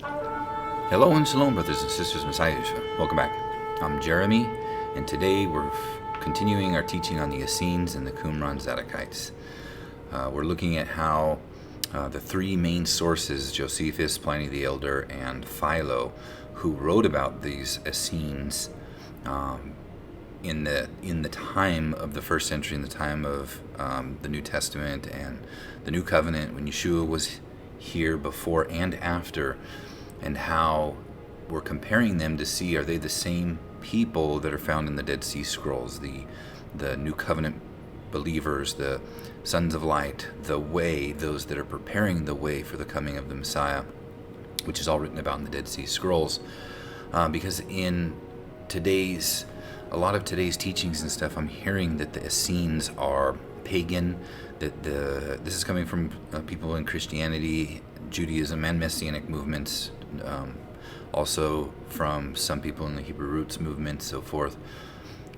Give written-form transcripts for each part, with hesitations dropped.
Hello and shalom, brothers and sisters, Messiah Yeshua. Welcome back. I'm Jeremy, and today we're continuing our teaching on the Essenes and the Qumran Zadokites. We're looking at how the three main sources, Josephus, Pliny the Elder, and Philo, who wrote about these Essenes in the time of the first century, in the time of the New Testament and the New Covenant, when Yeshua was here before and after, and how we're comparing them to see, are they the same people that are found in the Dead Sea Scrolls, the New Covenant believers, the sons of light, the way, those that are preparing the way for the coming of the Messiah, which is all written about in the Dead Sea Scrolls. Because in a lot of today's teachings and stuff, I'm hearing that the Essenes are pagan, that this is coming from people in Christianity, Judaism, and Messianic movements, also from some people in the Hebrew roots movement, so forth.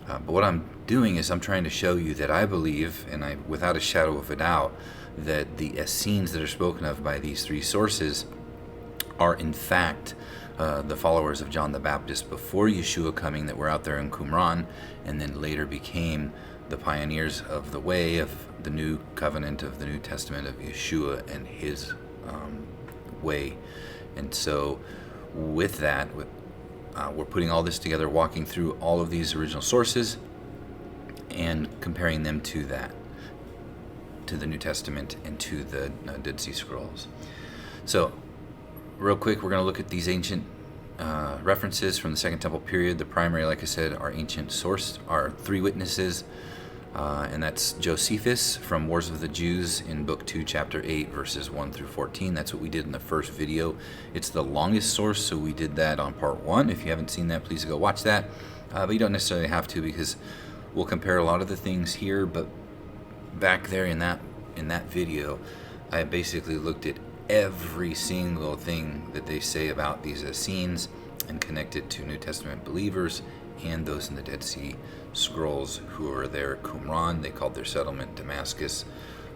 But what I'm doing is I'm trying to show you that I believe, and without a shadow of a doubt, that the Essenes that are spoken of by these three sources are in fact the followers of John the Baptist before Yeshua coming, that were out there in Qumran, and then later became the pioneers of the way of the New Covenant, of the New Testament, of Yeshua and his way. And so with that, we're putting all this together, walking through all of these original sources and comparing them to the New Testament and to the Dead Sea Scrolls. So real quick, we're going to look at these ancient references from the Second Temple period. The primary, like I said, our ancient source are three witnesses, and that's Josephus from Wars of the Jews in Book 2, Chapter 8, verses 1 through 14. That's what we did in the first video. It's the longest source, so we did that on part 1. If you haven't seen that, please go watch that. But you don't necessarily have to, because we'll compare a lot of the things here, but back there in that video, I basically looked at every single thing that they say about these Essenes and connect it to New Testament believers and those in the Dead Sea Scrolls who are there at Qumran. They called their settlement Damascus,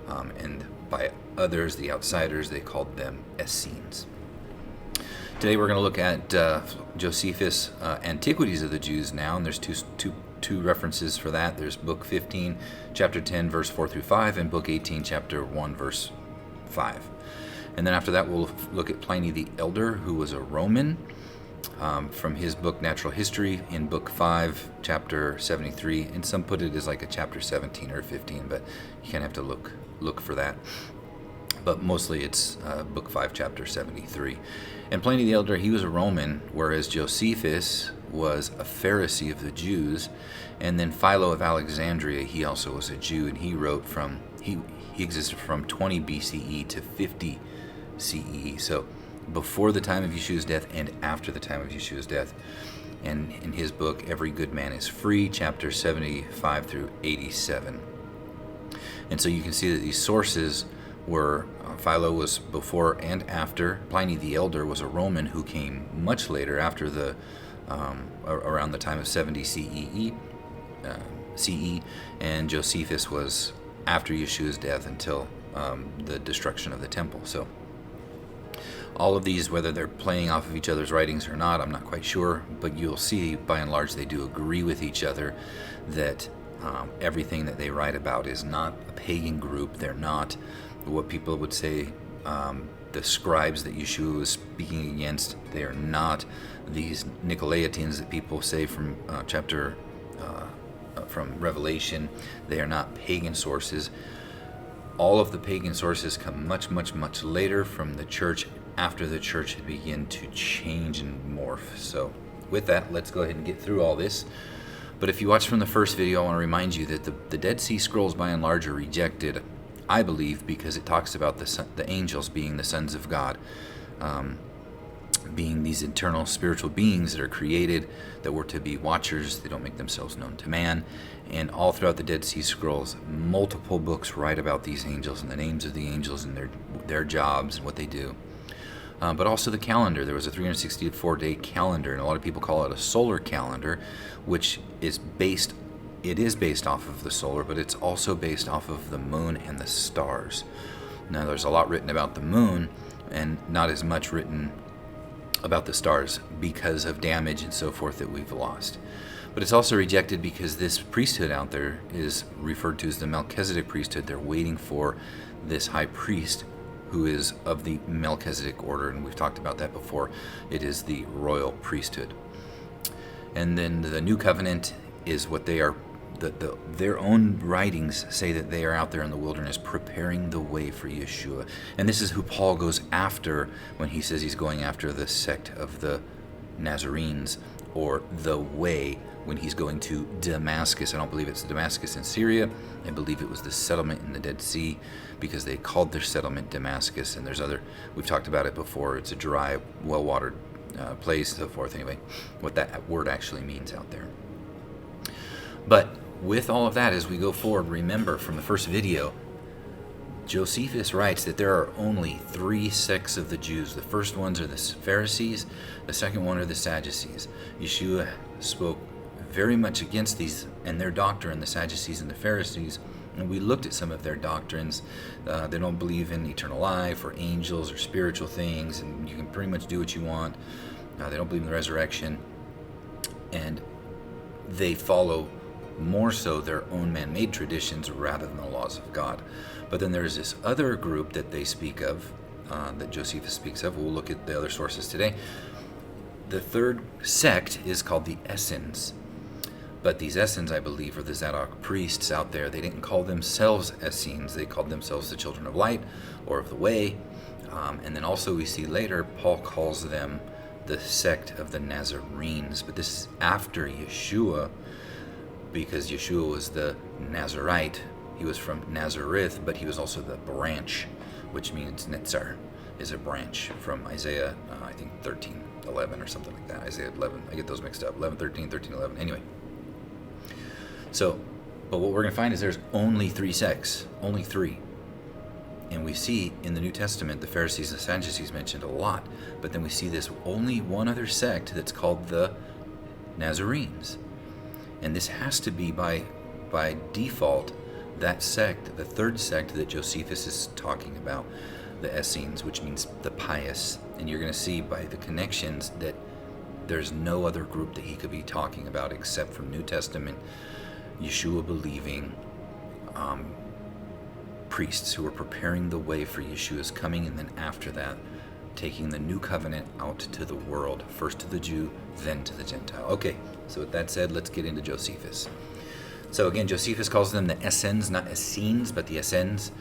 and by others, the outsiders, they called them Essenes. Today we're going to look at Josephus' Antiquities of the Jews now, and there's two references for that. There's Book 15, Chapter 10, verse 4 through 5, and Book 18, Chapter 1, verse 5. And then after that, we'll look at Pliny the Elder, who was a Roman, from his book Natural History in Book 5, Chapter 73. And some put it as like a Chapter 17 or 15, but you kind of have to look for that. But mostly it's Book 5, Chapter 73. And Pliny the Elder, he was a Roman, whereas Josephus was a Pharisee of the Jews. And then Philo of Alexandria, he also was a Jew, and he wrote he existed from 20 BCE to 50 CE, so before the time of Yeshua's death and after the time of Yeshua's death. And in his book, Every Good Man is Free, chapter 75 through 87. And so you can see that these sources were, Philo was before and after. Pliny the Elder was a Roman who came much later, after around the time of 70 CE, and Josephus was after Yeshua's death until the destruction of the temple. So all of these, whether they're playing off of each other's writings or not, I'm not quite sure, but you'll see by and large they do agree with each other that everything that they write about is not a pagan group. They're not what people would say the scribes that Yeshua was speaking against. They are not these Nicolaitans that people say from from Revelation. They are not pagan sources. All of the pagan sources come much, much, much later from the church, after the church had begun to change and morph. So with that, let's go ahead and get through all this. But if you watched from the first video, I want to remind you that the Dead Sea Scrolls by and large are rejected, I believe, because it talks about the angels being the sons of God, being these eternal spiritual beings that are created, that were to be watchers. They don't make themselves known to man. And all throughout the Dead Sea Scrolls, multiple books write about these angels and the names of the angels and their jobs and what they do. But also the calendar. There was a 364-day calendar, and a lot of people call it a solar calendar, which is based off of the solar, but it's also based off of the moon and the stars. Now, there's a lot written about the moon, and not as much written about the stars because of damage and so forth that we've lost. But it's also rejected because this priesthood out there is referred to as the Melchizedek priesthood. They're waiting for this high priest who is of the Melchizedek order, and we've talked about that before. It is the royal priesthood. And then the new covenant is what they are, their own writings say that they are out there in the wilderness preparing the way for Yeshua. And this is who Paul goes after when he says he's going after the sect of the Nazarenes, or the way, when he's going to Damascus. I don't believe it's Damascus in Syria. I believe it was the settlement in the Dead Sea, because they called their settlement Damascus. And there's other, we've talked about it before. It's a dry, well-watered place, so forth. Anyway, what that word actually means out there. But with all of that, as we go forward, remember from the first video, Josephus writes that there are only 3 sects of the Jews. The first ones are the Pharisees. The second one are the Sadducees. Yeshua spoke very much against these and their doctrine, the Sadducees and the Pharisees. And we looked at some of their doctrines. They don't believe in eternal life or angels or spiritual things, and you can pretty much do what you want. They don't believe in the resurrection. And they follow more so their own man-made traditions rather than the laws of God. But then there's this other group that they speak of, that Josephus speaks of. We'll look at the other sources today. The third sect is called the Essenes. But these Essenes, I believe, are the Zadok priests out there. They didn't call themselves Essenes. They called themselves the children of light or of the way. And then also we see later, Paul calls them the sect of the Nazarenes. But this is after Yeshua, because Yeshua was the Nazarite. He was from Nazareth, but he was also the branch, which means Netzar is a branch from Isaiah, I think 13:11 or something like that. Isaiah 11, I get those mixed up, 11:13, 13:11, anyway. So, but what we're going to find is there's only 3 sects, only 3. And we see in the New Testament the Pharisees and Sadducees mentioned a lot, but then we see this only one other sect that's called the Nazarenes. And this has to be by default that sect, the third sect that Josephus is talking about, the Essenes, which means the pious. And you're going to see by the connections that there's no other group that he could be talking about except from New Testament, Yeshua believing priests who are preparing the way for Yeshua's coming, and then after that, taking the new covenant out to the world, first to the Jew, then to the Gentile. Okay, so with that said, let's get into Josephus. So again, Josephus calls them the Essenes, not Essenes, but the Essenes,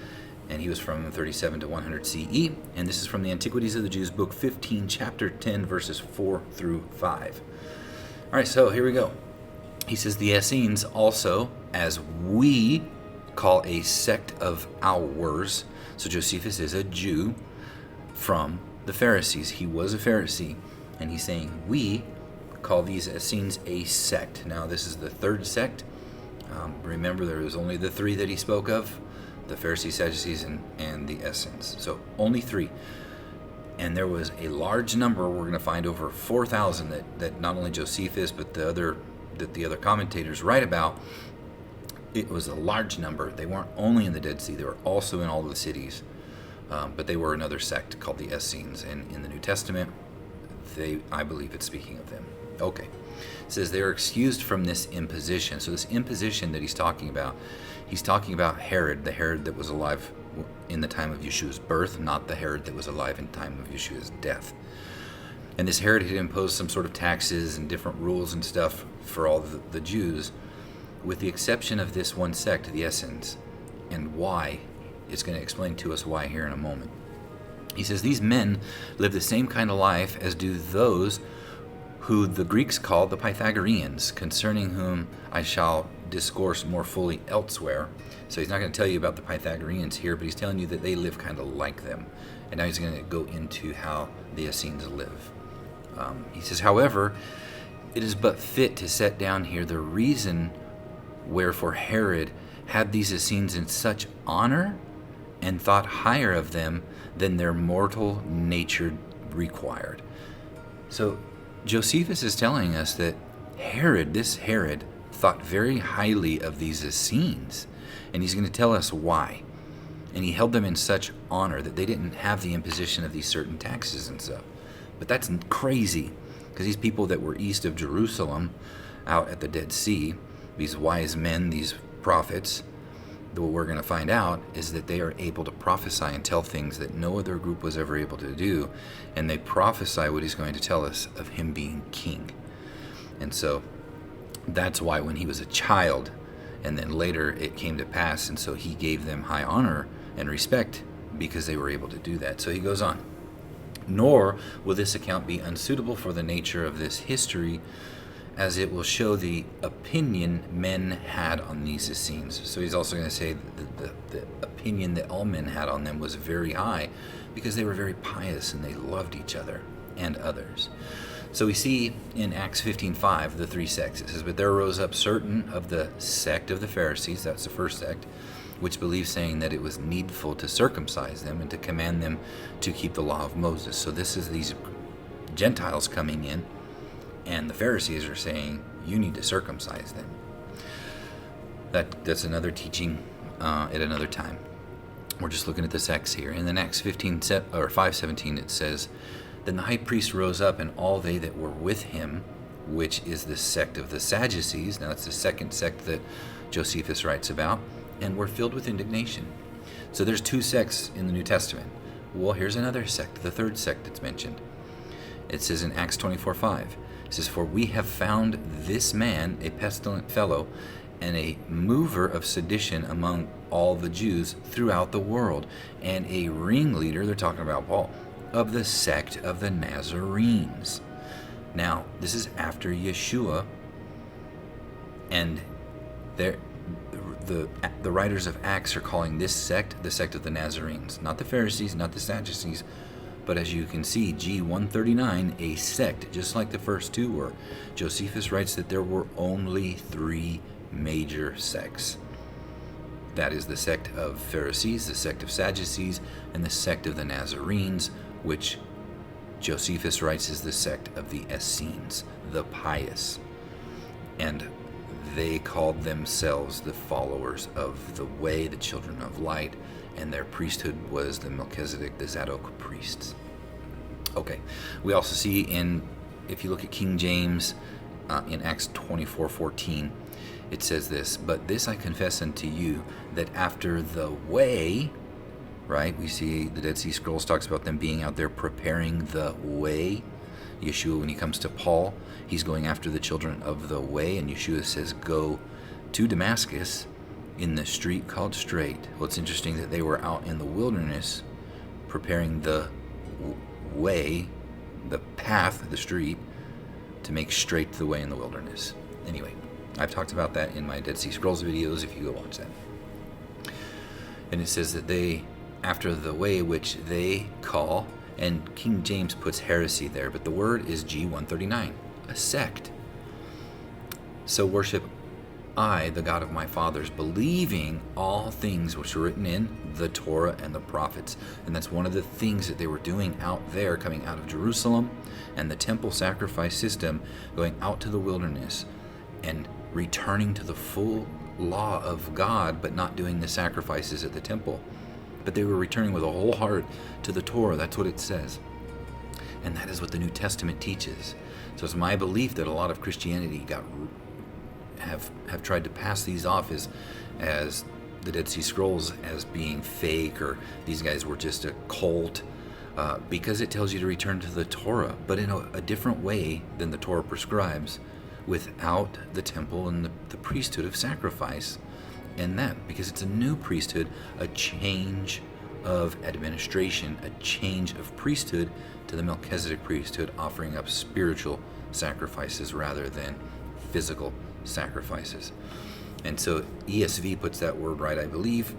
and he was from 37 to 100 CE, and this is from the Antiquities of the Jews, book 15, chapter 10, verses 4 through 5. All right, so here we go. He says, the Essenes also, as we call a sect of ours. So Josephus is a Jew from the Pharisees. He was a Pharisee, and he's saying we call these Essenes a sect. Now this is the third sect. Remember, there was only the 3 that he spoke of, the Pharisees, Sadducees, and the Essenes. So only 3. And there was a large number, we're going to find over 4,000 that not only Josephus but the other commentators write about. It was a large number. They weren't only in the Dead Sea, they were also in all the cities. But they were another sect called the Essenes. And in the New Testament, I believe it's speaking of them. Okay. It says they are excused from this imposition. So this imposition that he's talking about Herod, the Herod that was alive in the time of Yeshua's birth, not the Herod that was alive in the time of Yeshua's death. And this Herod had imposed some sort of taxes and different rules and stuff for all the Jews, with the exception of this one sect, the Essenes. And why? It's going to explain to us why here in a moment. He says, these men live the same kind of life as do those who the Greeks call the Pythagoreans, concerning whom I shall discourse more fully elsewhere. So he's not going to tell you about the Pythagoreans here, but he's telling you that they live kind of like them. And now he's going to go into how the Essenes live. He says, however, it is but fit to set down here the reason wherefore Herod had these Essenes in such honor and thought higher of them than their mortal nature required. So Josephus is telling us that this Herod, thought very highly of these Essenes, and he's going to tell us why. And he held them in such honor that they didn't have the imposition of these certain taxes and stuff. But that's crazy, because these people that were east of Jerusalem, out at the Dead Sea, these wise men, these prophets, what we're going to find out is that they are able to prophesy and tell things that no other group was ever able to do, and they prophesy what he's going to tell us of him being king. And so that's why when he was a child, and then later it came to pass, and so he gave them high honor and respect because they were able to do that. So he goes on. Nor will this account be unsuitable for the nature of this history, as it will show the opinion men had on these Essenes. So he's also going to say that the opinion that all men had on them was very high, because they were very pious and they loved each other and others. So we see in Acts 15:5 the three sects. It says, "But there rose up certain of the sect of the Pharisees," that's the first sect, "which believed, saying that it was needful to circumcise them and to command them to keep the law of Moses." So this is these Gentiles coming in, and the Pharisees are saying, you need to circumcise them. That's another teaching at another time. We're just looking at the sects here. In the Acts 5:17 it says, "Then the high priest rose up, and all they that were with him," which is the sect of the Sadducees. Now that's the second sect that Josephus writes about, "and were filled with indignation." So there's two sects in the New Testament. Well, here's another sect, the third sect that's mentioned. It says in Acts 24:5, it says, "For we have found this man a pestilent fellow, and a mover of sedition among all the Jews throughout the world, and a ringleader," they're talking about Paul, "of the sect of the Nazarenes." Now, this is after Yeshua, and the writers of Acts are calling this sect the sect of the Nazarenes. Not the Pharisees, not the Sadducees, but as you can see, G139, a sect, just like the first two were. Josephus writes that there were only three major sects. That is the sect of Pharisees, the sect of Sadducees, and the sect of the Nazarenes, which Josephus writes is the sect of the Essenes, the pious. And they called themselves the followers of the way, the children of light, and their priesthood was the Melchizedek, the Zadok priests. Okay, we also see if you look at King James, in Acts 24:14, it says this, "But this I confess unto you, that after the way," right? We see the Dead Sea Scrolls talks about them being out there preparing the way. Yeshua, when he comes to Paul, he's going after the children of the way, and Yeshua says, "Go to Damascus in the street called Straight." Well, it's interesting that they were out in the wilderness preparing the way, the path, the street, to make straight the way in the wilderness. Anyway, I've talked about that in my Dead Sea Scrolls videos, if you go watch that. And it says that they, after the way which they call, and King James puts heresy there, but the word is G139, a sect. "So worship I, the God of my fathers, believing all things which are written in the Torah and the prophets." And that's one of the things that they were doing out there, coming out of Jerusalem and the temple sacrifice system, going out to the wilderness and returning to the full law of God, but not doing the sacrifices at the temple. But they were returning with a whole heart to the Torah. That's what it says. And that is what the New Testament teaches. So it's my belief that a lot of Christianity have tried to pass these off as the Dead Sea Scrolls as being fake, or these guys were just a cult, because it tells you to return to the Torah, but in a different way than the Torah prescribes, without the temple and the priesthood of sacrifice. And that, because it's a new priesthood, a change of administration, a change of priesthood to the Melchizedek priesthood, offering up spiritual sacrifices rather than physical sacrifices. And so ESV puts that word right, I believe.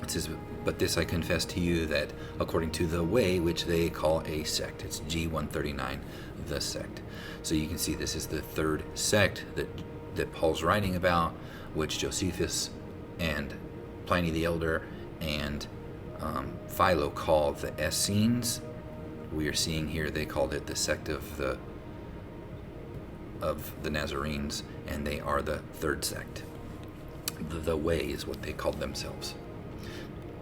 It says, "But this I confess to you, that according to the way which they call a sect." It's G139, the sect. So you can see this is the third sect that Paul's writing about, which Josephus and Pliny the Elder and Philo call the Essenes. We are seeing here they called it the sect of the Nazarenes, and they are the third sect. The way is what they called themselves.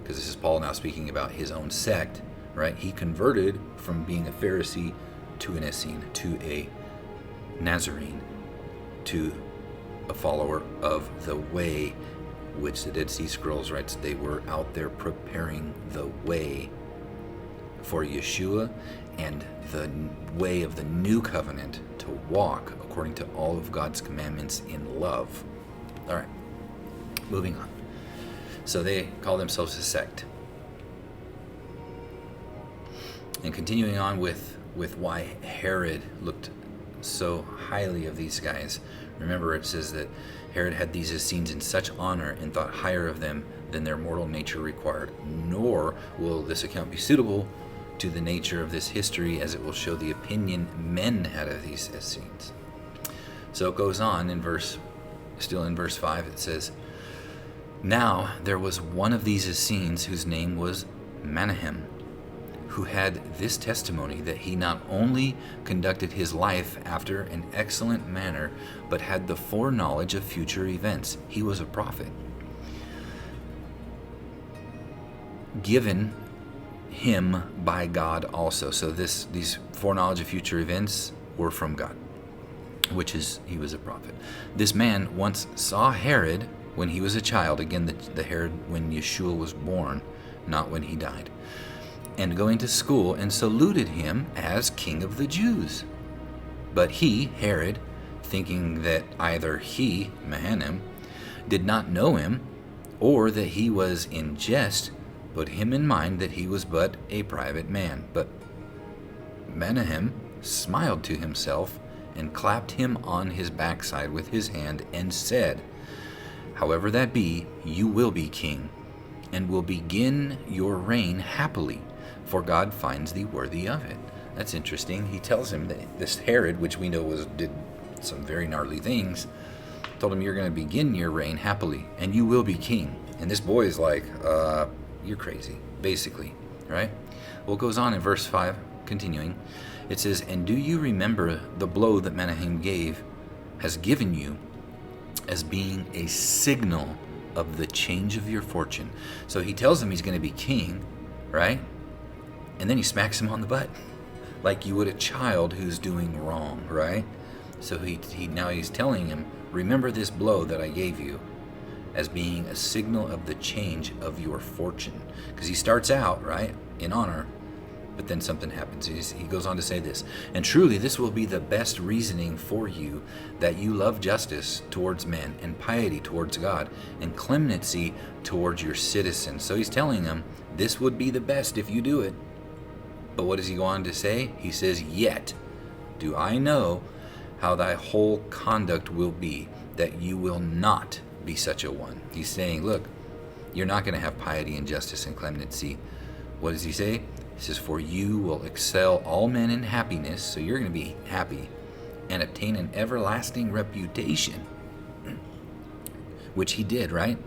Because this is Paul now speaking about his own sect, right? He converted from being a Pharisee to an Essene, to a Nazarene, to a follower of the way, which the Dead Sea Scrolls writes they were out there preparing the way for Yeshua and the way of the new covenant to walk according to all of God's commandments in love. All right, moving on. So they call themselves a sect. And continuing on with why Herod looked so highly of these guys. Remember, it says that Herod had these Essenes in such honor and thought higher of them than their mortal nature required. Nor will this account be suitable to the nature of this history, as it will show the opinion men had of these Essenes. So it goes on still in verse 5, it says, "Now there was one of these Essenes whose name was Menahem, who had this testimony, that he not only conducted his life after an excellent manner, but had the foreknowledge of future events. He was a prophet, given him by God also." So these foreknowledge of future events were from God, which is, he was a prophet. "This man once saw Herod when he was a child," again the Herod when Yeshua was born, not when he died, "and going to school, and saluted him as king of the Jews. But he, Herod, thinking that either he, Menahem, did not know him, or that he was in jest, put him in mind that he was but a private man. But Menahem smiled to himself, and clapped him on his backside with his hand, and said, However that be, you will be king, and will begin your reign happily, for God finds thee worthy of it." That's interesting. He tells him that this Herod, which we know did some very gnarly things, told him, "You're going to begin your reign happily, and you will be king." And this boy is like, you're crazy, basically, right? Well, it goes on in verse 5, continuing. It says, "And do you remember the blow that Menahem has given you, as being a signal of the change of your fortune?" So he tells him he's going to be king, right? And then he smacks him on the butt, like you would a child who's doing wrong, right? So he's telling him, "Remember this blow that I gave you, as being a signal of the change of your fortune." Because he starts out, right, in honor, but then something happens. He goes on to say this, "And truly this will be the best reasoning for you, that you love justice towards men, and piety towards God, and clemency towards your citizens." So he's telling them this would be the best if you do it. But what does he go on to say? He says, "Yet do I know how thy whole conduct will be, that you will not be such a one." He's saying, look, you're not going to have piety and justice and clemency. What does he say? He says, "For you will excel all men in happiness," so you're going to be happy, "and obtain an everlasting reputation," which he did, right?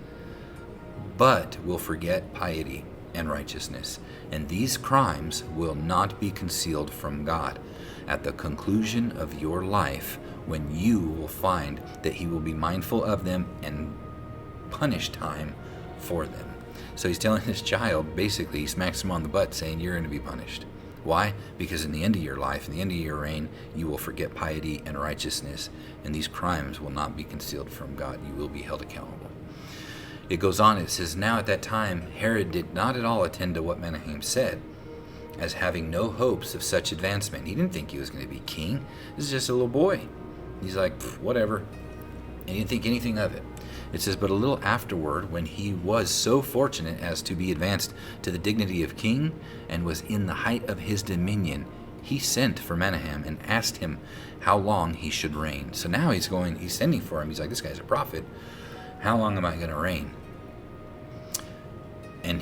"But will forget piety and righteousness, and these crimes will not be concealed from God at the conclusion of your life, when you will find that he will be mindful of them and punish time for them." So he's telling this child, basically, he smacks him on the butt saying, you're going to be punished. Why? Because in the end of your life, in the end of your reign, you will forget piety and righteousness, and these crimes will not be concealed from God. You will be held accountable. It goes on, it says, "Now at that time Herod did not at all attend to what Menahem said, as having no hopes of such advancement." He didn't think he was going to be king. This is just a little boy. He's like, whatever. And he didn't think anything of it. It says, "But a little afterward, when he was so fortunate as to be advanced to the dignity of king, and was in the height of his dominion, he sent for Menahem, and asked him how long he should reign." So now he's sending for him. He's like, this guy's a prophet. How long am I going to reign? And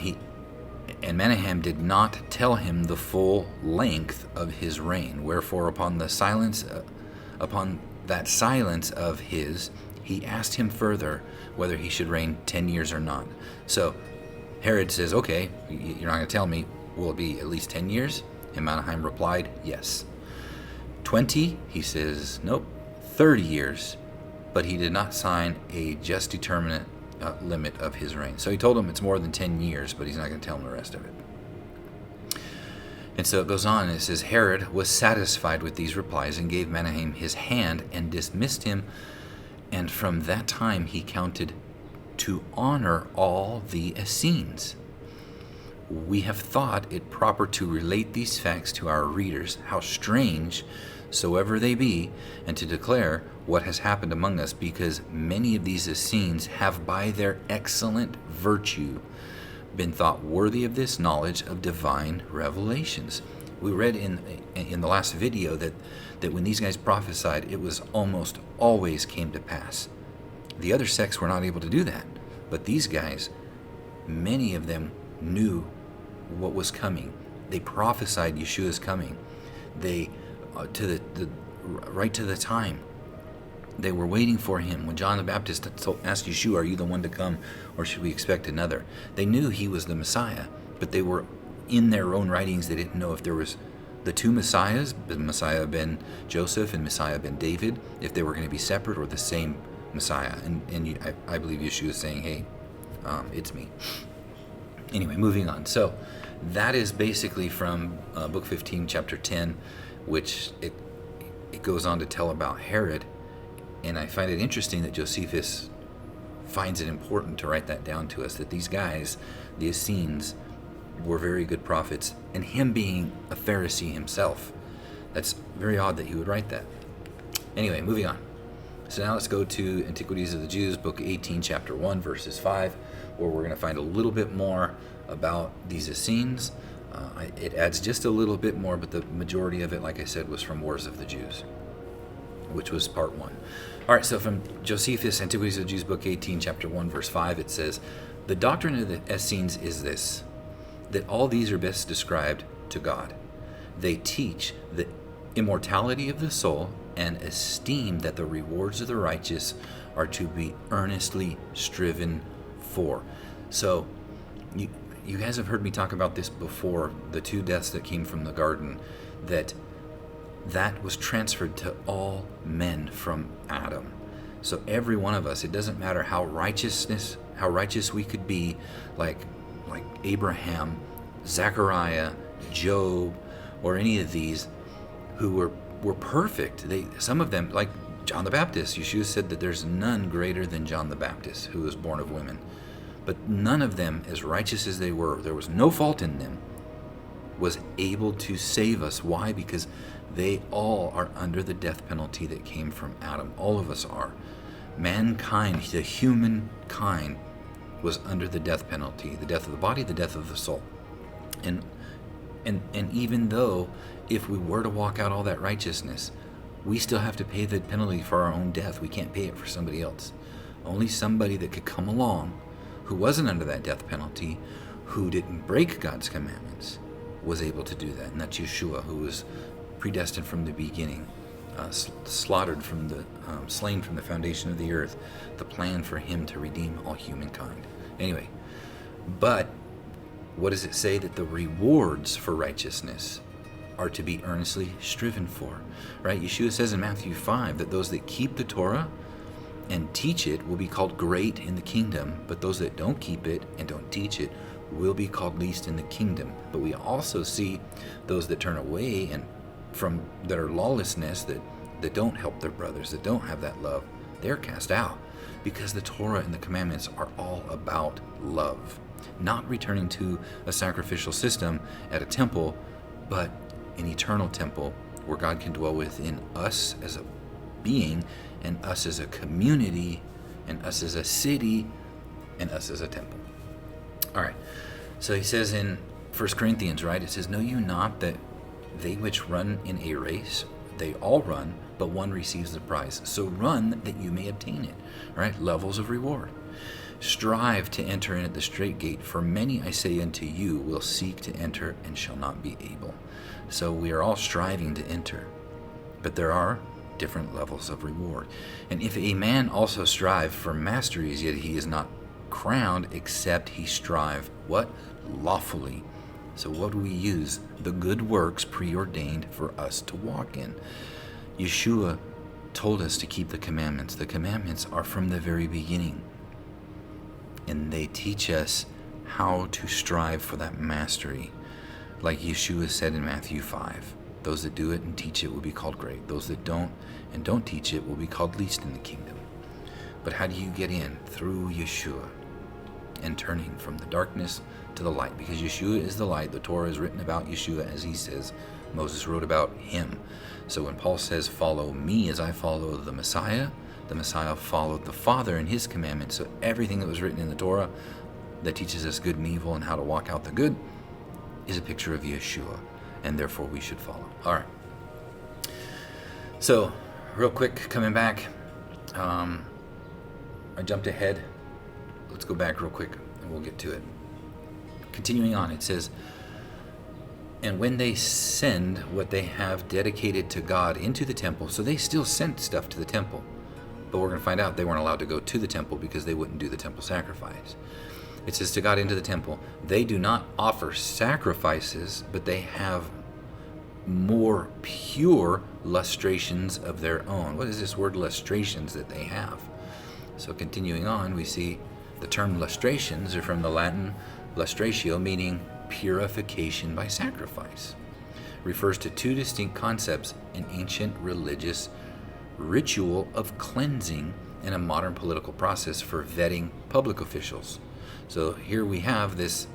Menahem did not tell him the full length of his reign. Wherefore, upon that silence of his, he asked him further whether he should reign 10 years or not. So Herod says, "Okay, you're not going to tell me. Will it be at least 10 years?" And Menahem replied, "Yes." 20, he says, "Nope, 30 years." But he did not sign a just determinate limit of his reign. So he told him it's more than 10 years, but he's not going to tell him the rest of it. And so it goes on, and it says, Herod was satisfied with these replies and gave Menahem his hand and dismissed him. And from that time he counted to honor all the Essenes. We have thought it proper to relate these facts to our readers, how strange soever they be, and to declare what has happened among us, because many of these Essenes have by their excellent virtue been thought worthy of this knowledge of divine revelations. We read in the last video that when these guys prophesied, it was almost always came to pass. The other sects were not able to do that, but these guys, many of them knew what was coming. They prophesied Yeshua's coming. They right to the time. They were waiting for him. When John the Baptist asked Yeshua, "Are you the one to come, or should we expect another?" They knew he was the Messiah, but they were in their own writings. They didn't know if there was the two Messiahs, the Messiah ben Joseph and Messiah ben David, if they were going to be separate or the same Messiah. And I believe Yeshua is saying, "Hey, it's me." Anyway, moving on. So that is basically from book 15, chapter 10, which it goes on to tell about Herod. And I find it interesting that Josephus finds it important to write that down to us, that these guys, the Essenes, were very good prophets, and him being a Pharisee himself. That's very odd that he would write that. Anyway, moving on. So now let's go to Antiquities of the Jews, book 18, chapter 1, verses 5, where we're going to find a little bit more about these Essenes. It adds just a little bit more, but the majority of it, like I said, was from Wars of the Jews, which was part 1. All right, so from Josephus, Antiquities of the Jews, book 18, chapter 1, verse 5, it says, "The doctrine of the Essenes is this, that all these are best described to God. They teach the immortality of the soul and esteem that the rewards of the righteous are to be earnestly striven for." So you guys have heard me talk about this before, the 2 deaths that came from the garden, that was transferred to all men from Adam. So every one of us, it doesn't matter how righteous we could be, like Abraham, Zechariah, Job, or any of these who were perfect. Some of them, like John the Baptist, Yeshua said that there's none greater than John the Baptist, who was born of women. But none of them, as righteous as they were, there was no fault in them, was able to save us. Why? Because they all are under the death penalty that came from Adam. All of us are. Mankind, the humankind, was under the death penalty, the death of the body, the death of the soul. And even though if we were to walk out all that righteousness, we still have to pay the penalty for our own death. We can't pay it for somebody else. Only somebody that could come along who wasn't under that death penalty, who didn't break God's commandments, was able to do that. And that's Yeshua, who was predestined from the beginning, slain from the foundation of the earth, the plan for him to redeem all humankind. Anyway, but what does it say? That the rewards for righteousness are to be earnestly striven for, right? Yeshua says in Matthew 5 that those that keep the Torah and teach it will be called great in the kingdom, but those that don't keep it and don't teach it will be called least in the kingdom. But we also see those that turn away and from their lawlessness, that don't help their brothers, that don't have that love, they're cast out, because the Torah and the commandments are all about love, not returning to a sacrificial system at a temple, but an eternal temple where God can dwell within us as a being, and us as a community, and us as a city, and us as a temple. All right, so he says in 1 Corinthians, right, it says, "Know you not that they which run in a race, they all run, but one receives the prize. So run that you may obtain it." All right, levels of reward. "Strive to enter in at the strait gate, for many, I say unto you, will seek to enter and shall not be able." So we are all striving to enter, but there are different levels of reward. "And if a man also strive for masteries, yet he is not crowned, except he strive," what? "Lawfully." So what do we use? The good works preordained for us to walk in. Yeshua told us to keep the commandments. The commandments are from the very beginning, and they teach us how to strive for that mastery, Like Yeshua said in Matthew 5, those that do it and teach it will be called great. Those that don't and don't teach it will be called least in the kingdom. But how do you get in? Through Yeshua and turning from the darkness to the light. Because Yeshua is the light. The Torah is written about Yeshua as he says. Moses wrote about him. So when Paul says, follow me as I follow the Messiah followed the Father and his commandments. So everything that was written in the Torah that teaches us good and evil and how to walk out the good is a picture of Yeshua, and therefore we should follow. All right. So, real quick, coming back, I jumped ahead. Let's go back real quick, and we'll get to it. Continuing on, it says, and when they send what they have dedicated to God into the temple, so they still sent stuff to the temple, but we're going to find out they weren't allowed to go to the temple because they wouldn't do the temple sacrifice. It says to God into the temple, they do not offer sacrifices, but they have more pure lustrations of their own. What is this word lustrations that they have? So continuing on, we see the term lustrations are from the Latin lustratio, meaning purification by sacrifice. Refers to two distinct concepts, an ancient religious ritual of cleansing and a modern political process for vetting public officials. So here we have this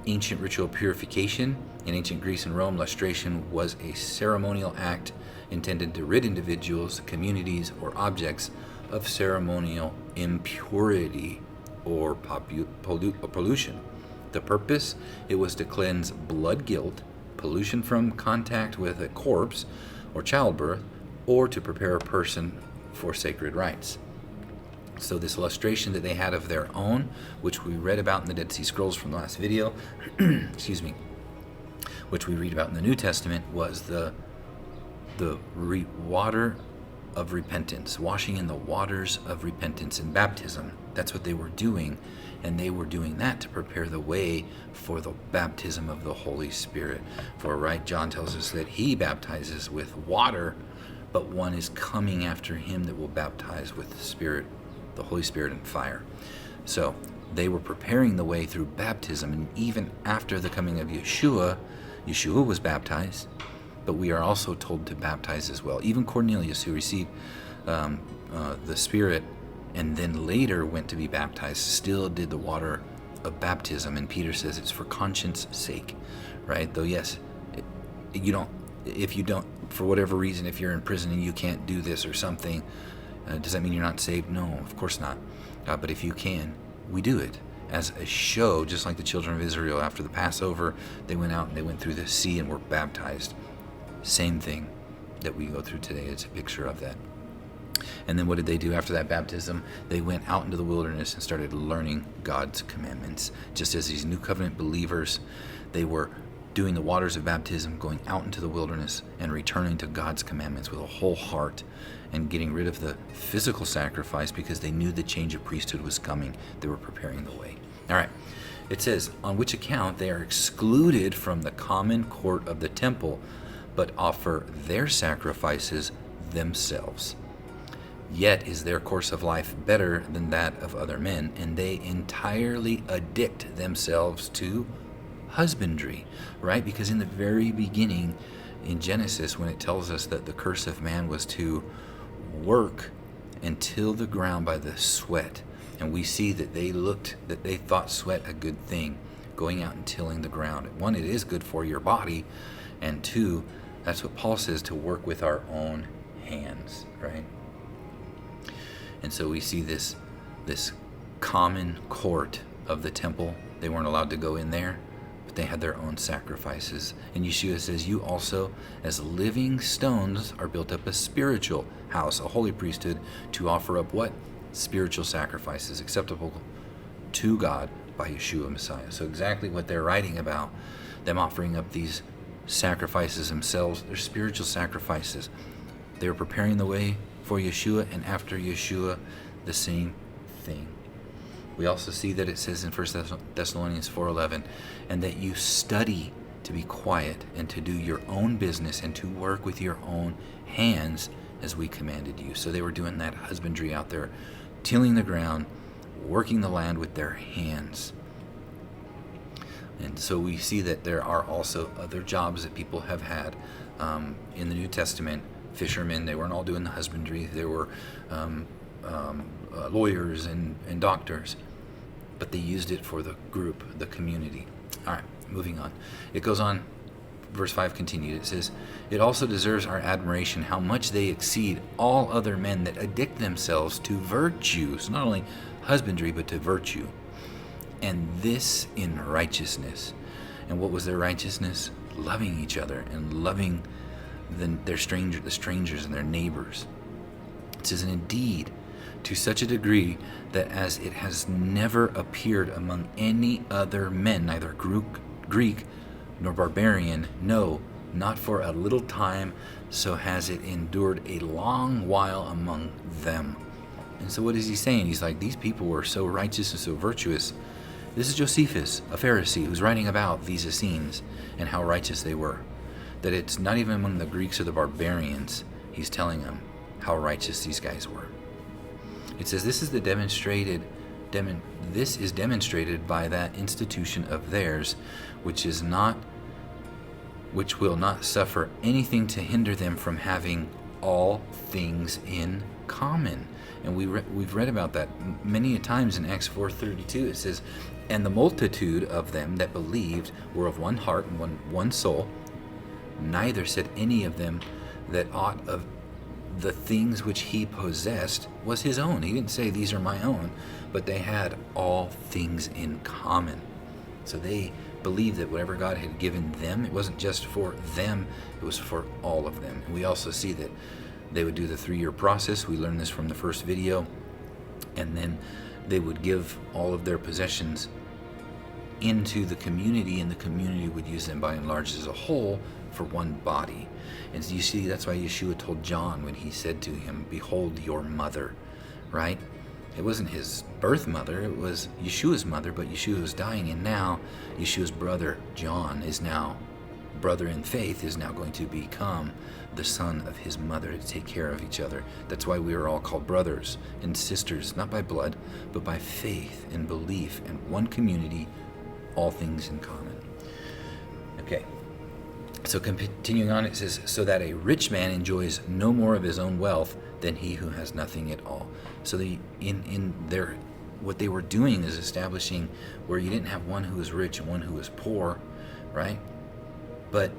ancient ritual purification. In ancient Greece and Rome, lustration was a ceremonial act intended to rid individuals, communities, or objects of ceremonial impurity or pollution. The purpose, it was to cleanse blood guilt, pollution from contact with a corpse or childbirth, or to prepare a person for sacred rites. So this illustration that they had of their own, which we read about in the Dead Sea Scrolls from the last video, excuse me, which we read about in the New Testament, was the water of repentance, washing in the waters of repentance and baptism. That's what they were doing, and they were doing that to prepare the way for the baptism of the Holy Spirit. For right, John tells us that he baptizes with water, but one is coming after him that will baptize with the Spirit, the Holy Spirit, and fire. So they were preparing the way through baptism, and even after the coming of Yeshua, Yeshua was baptized, but we are also told to baptize as well. Even Cornelius, who received the Spirit and then later went to be baptized, still did the water of baptism, and Peter says it's for conscience sake, right? Though yes, if you don't, for whatever reason, if you're in prison and you can't do this or something, does that mean you're not saved? No, of course not. But if you can, we do it as a show, just like the children of Israel after the Passover. They went out and they went through the sea and were baptized. Same thing that we go through today. It's a picture of that. And then what did they do after that baptism? They went out into the wilderness and started learning God's commandments. Just as these new covenant believers, they were doing the waters of baptism, going out into the wilderness and returning to God's commandments with a whole heart and getting rid of the physical sacrifice because they knew the change of priesthood was coming. They were preparing the way. All right. It says, on which account they are excluded from the common court of the temple, but offer their sacrifices themselves. Yet is their course of life better than that of other men, and they entirely addict themselves to husbandry, right? Because in the very beginning, in Genesis, when it tells us that the curse of man was to work and till the ground by the sweat, and we see that they thought sweat a good thing, going out and tilling the ground. One, it is good for your body, and two, that's what Paul says, to work with our own hands, right? And so we see this common court of the temple. They weren't allowed to go in there, but they had their own sacrifices. And Yeshua says, you also, as living stones, are built up a spiritual house, a holy priesthood, to offer up what? Spiritual sacrifices acceptable to God by Yeshua Messiah. So exactly what they're writing about, them offering up these sacrifices themselves, they're spiritual sacrifices. They were preparing the way for Yeshua, and after Yeshua, the same thing. We also see that it says in 1 Thessalonians 4:11, and that you study to be quiet and to do your own business and to work with your own hands as we commanded you. So they were doing that husbandry out there, tilling the ground, working the land with their hands. And so we see that there are also other jobs that people have had in the New Testament. Fishermen, they weren't all doing the husbandry. There were lawyers and doctors, but they used it for the group, the community. All right, moving on. It goes on, verse 5 continued. It says, "It also deserves our admiration how much they exceed all other men that addict themselves to virtue." So not only husbandry, but to virtue. "And this in righteousness." And what was their righteousness? Loving each other and loving the strangers and their neighbors. It says, "And indeed, to such a degree that as it has never appeared among any other men, neither Greek nor barbarian, no, not for a little time, so has it endured a long while among them." And so what is he saying? He's like, these people were so righteous and so virtuous. This is Josephus, a Pharisee, who's writing about these Essenes and how righteous they were. That it's not even among the Greeks or the barbarians. He's telling them how righteous these guys were. It says this is demonstrated by that institution of theirs, which will not suffer anything to hinder them from having all things in common. And we've read about that many a times in Acts 4:32. It says, "And the multitude of them that believed were of one heart and one soul. Neither said any of them that aught of the things which he possessed was his own." He didn't say these are my own, but they had all things in common. So they believed that whatever God had given them, it wasn't just for them, it was for all of them. And we also see that they would do the 3-year process. We learned this from the first video. And then they would give all of their possessions into the community, and the community would use them by and large as a whole for one body. And so you see, that's why Yeshua told John when he said to him, "Behold your mother," right? It wasn't his birth mother, it was Yeshua's mother, but Yeshua was dying, and now Yeshua's brother, John, brother in faith, is now going to become the son of his mother, to take care of each other. That's why we are all called brothers and sisters, not by blood, but by faith and belief and one community, all things in common. Okay. So continuing on, it says, "So that a rich man enjoys no more of his own wealth than he who has nothing at all." So what they were doing is establishing where you didn't have one who was rich and one who was poor, right? But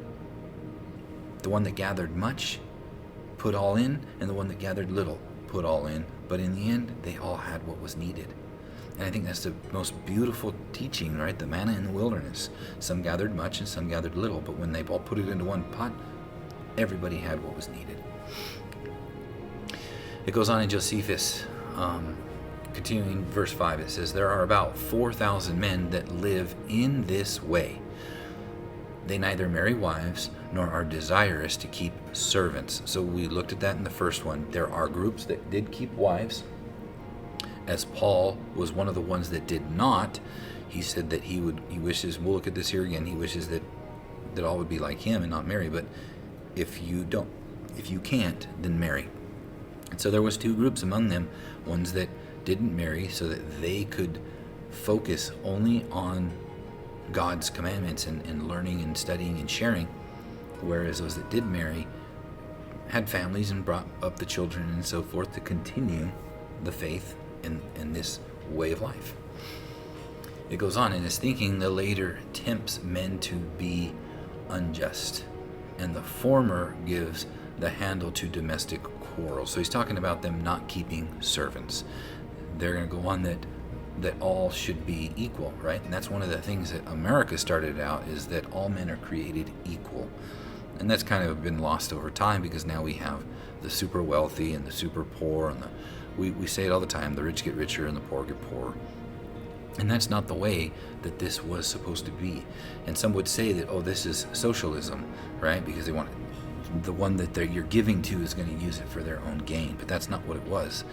the one that gathered much put all in, and the one that gathered little put all in. But in the end, they all had what was needed. And I think that's the most beautiful teaching, right? The manna in the wilderness. Some gathered much and some gathered little, but when they all put it into one pot, everybody had what was needed. It goes on in Josephus, continuing verse 5, it says, "There are about 4,000 men that live in this way. They neither marry wives nor are desirous to keep servants." So we looked at that in the first one. There are groups that did keep wives, as Paul was one of the ones that did not. He said that he wishes, we'll look at this here again, he wishes that all would be like him and not marry. But if you can't, then marry. And so there was 2 groups among them, ones that didn't marry so that they could focus only on God's commandments and learning and studying and sharing, whereas those that did marry had families and brought up the children and so forth to continue the faith and this way of life. It goes on, "In his thinking, the later tempts men to be unjust, and the former gives the handle to domestic quarrels." So he's talking about them not keeping servants. They're going to go on that all should be equal, right? And that's one of the things that America started out, is that all men are created equal. And that's kind of been lost over time, because now we have the super wealthy and the super poor, and we say it all the time, the rich get richer and the poor get poorer. And that's not the way that this was supposed to be. And some would say that, oh, this is socialism, right? Because they want the one that you're giving to is going to use it for their own gain. But that's not what it was.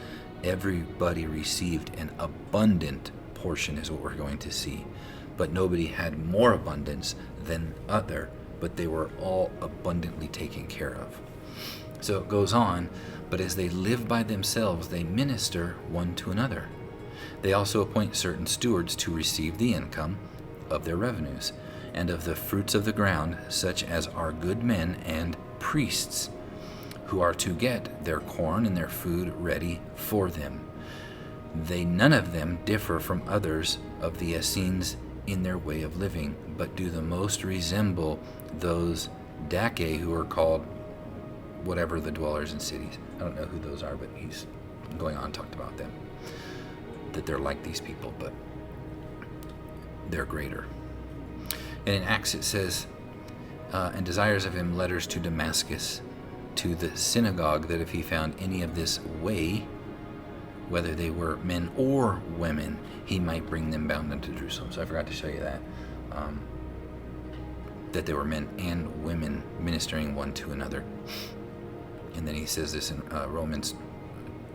Everybody received an abundant portion, is what we're going to see. But nobody had more abundance than other, but they were all abundantly taken care of. So it goes on, "But as they live by themselves, they minister one to another. They also appoint certain stewards to receive the income, of their revenues, and of the fruits of the ground, such as are good men and priests, who are to get their corn and their food ready for them. They none of them differ from others of the Essenes in their way of living, but do the most resemble those Dake who are called whatever, the dwellers in cities. I don't know who those are, but he's going on talked about them, that they're like these people, but they're greater. And in Acts it says, and desires of him letters to Damascus, to the synagogue, that if he found any of this way, whether they were men or women, he might bring them bound unto Jerusalem. So I forgot to show you that, that there were men and women ministering one to another. And then he says this in Romans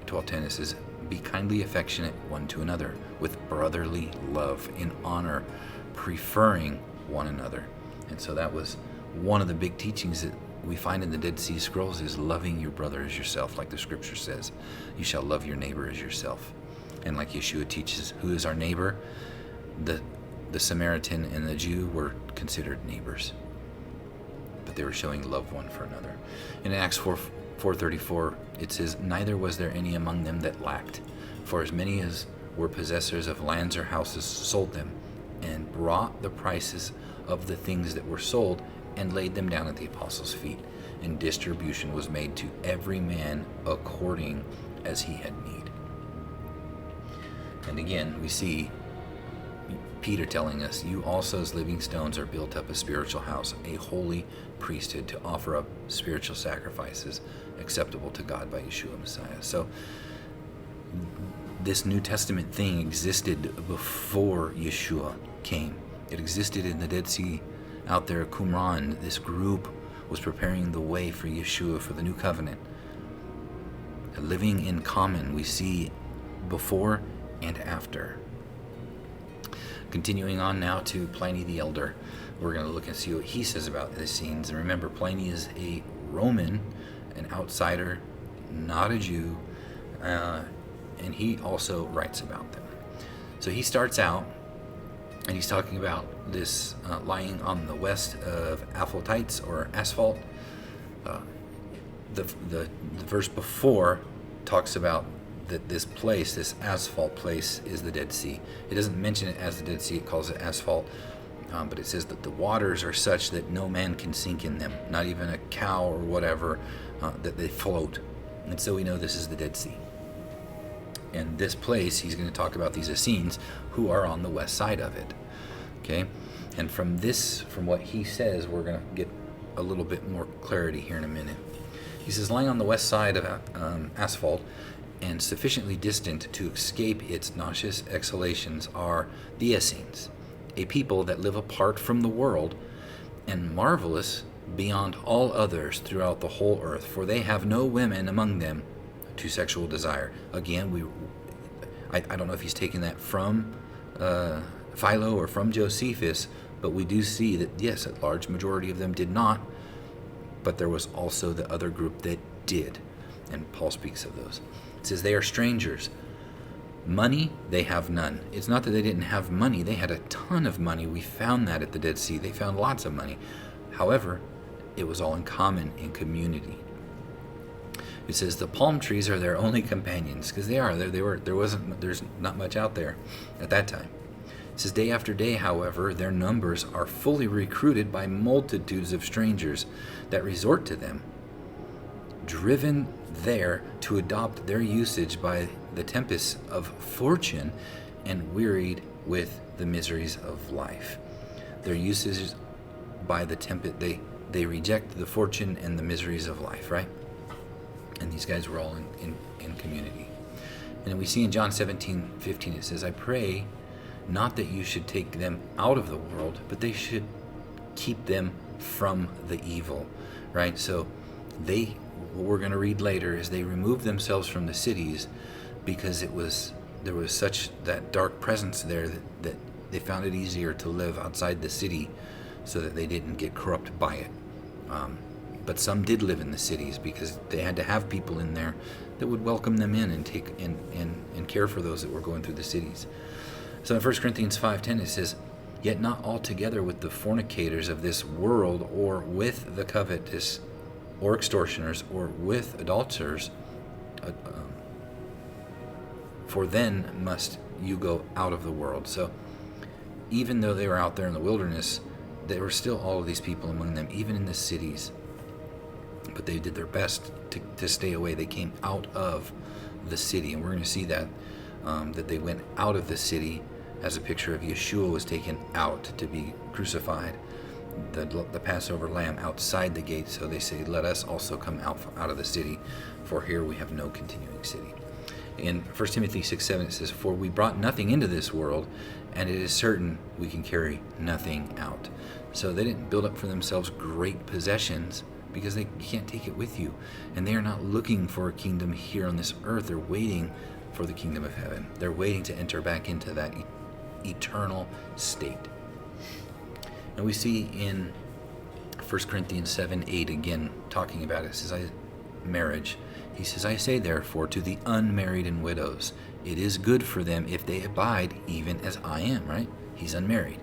12:10. It says, be kindly affectionate one to another with brotherly love, in honor, preferring one another. And so that was one of the big teachings that we find in the Dead Sea Scrolls, is loving your brother as yourself, like the scripture says. You shall love your neighbor as yourself. And like Yeshua teaches, who is our neighbor? The Samaritan and the Jew were considered neighbors, but they were showing love one for another. In Acts 4:34, it says, neither was there any among them that lacked, for as many as were possessors of lands or houses sold them, and brought the prices of the things that were sold, and laid them down at the apostles' feet, and distribution was made to every man according as he had need. And again, we see Peter telling us, you also as living stones are built up a spiritual house, a holy priesthood, to offer up spiritual sacrifices acceptable to God by Yeshua Messiah. So this New Testament thing existed before Yeshua came. It existed in the Dead Sea out there at Qumran. This group was preparing the way for Yeshua, for the new covenant. Living in common, we see before and after. Continuing on now to Pliny the Elder, we're going to look and see what he says about the Essenes. And remember, Pliny is a Roman, an outsider, not a Jew, and he also writes about them. So he starts out, and he's talking about this lying on the west of aphaltites, or asphalt. The verse before talks about that this place, this asphalt place, is the Dead Sea. It doesn't mention it as the Dead Sea, it calls it asphalt, but it says that the waters are such that no man can sink in them, not even a cow or whatever, that they float. And so we know this is the Dead Sea. And this place, he's going to talk about these Essenes who are on the west side of it. Okay? And from what he says, we're going to get a little bit more clarity here in a minute. He says, lying on the west side of asphalt, and sufficiently distant to escape its nauseous exhalations, are the Essenes, a people that live apart from the world, and marvelous beyond all others throughout the whole earth, for they have no women among them to sexual desire. Again, I don't know if he's taken that from Philo or from Josephus, but we do see that, yes, a large majority of them did not, but there was also the other group that did, and Paul speaks of those. It says they are strangers. Money, they have none. It's not that they didn't have money. They had a ton of money. We found that at the Dead Sea. They found lots of money. However, it was all in common, in community. It says the palm trees are their only companions, because they are. There's not much out there at that time. It says day after day, however, their numbers are fully recruited by multitudes of strangers that resort to them, driven there to adopt their usage by the tempests of fortune, and wearied with the miseries of life. Their usage by the tempest, they reject the fortune and the miseries of life, right? And these guys were all in community. And we see in John 17:15, it says, I pray not that you should take them out of the world, but they should keep them from the evil, right? So what we're going to read later is they removed themselves from the cities because there was such that dark presence there that they found it easier to live outside the city so that they didn't get corrupt by it. But some did live in the cities because they had to have people in there that would welcome them in and take and care for those that were going through the cities. So in 1 Corinthians 5:10 it says, yet not altogether with the fornicators of this world, or with the covetous, or extortioners, or with adulterers, for then must you go out of the world. So even though they were out there in the wilderness, there were still all of these people among them, even in the cities. But they did their best to stay away. They came out of the city, and we're going to see that that they went out of the city as a picture of Yeshua was taken out to be crucified, the Passover lamb outside the gate. So they say, let us also come out of the city, for here we have no continuing city. In 1 Timothy 6:7 it says, for we brought nothing into this world, and it is certain we can carry nothing out. So they didn't build up for themselves great possessions, because you can't take it with you. And they are not looking for a kingdom here on this earth. They're waiting for the kingdom of heaven. They're waiting to enter back into that eternal state. And we see in 1 Corinthians 7:8 again talking about it. It says, marriage. He says, I say therefore to the unmarried and widows, it is good for them if they abide even as I am, right? He's unmarried.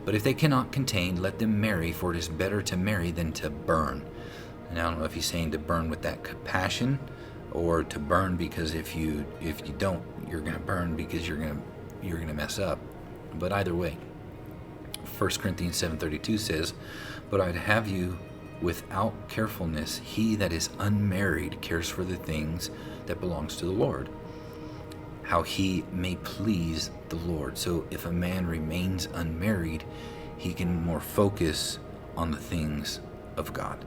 But if they cannot contain, let them marry, for it is better to marry than to burn. And I don't know if he's saying to burn with that compassion, or to burn because if you don't, you're going to burn because you're going to mess up. But either way, 1 Corinthians 7:32 says, but I'd have you without carefulness, he that is unmarried cares for the things that belongs to the Lord, how he may please the Lord. So if a man remains unmarried, he can more focus on the things of God.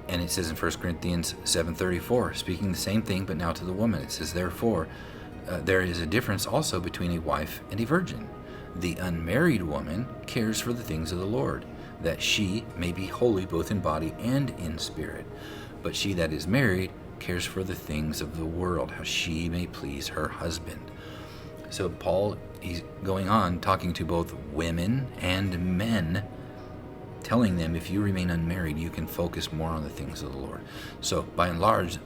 And it says in 1 Corinthians 7:34, speaking the same thing, but now to the woman, it says, therefore, there is a difference also between a wife and a virgin. The unmarried woman cares for the things of the Lord, that she may be holy both in body and in spirit. But she that is married cares for the things of the world, how she may please her husband. So Paul, he's going on talking to both women and men, telling them if you remain unmarried, you can focus more on the things of the Lord. So by and large,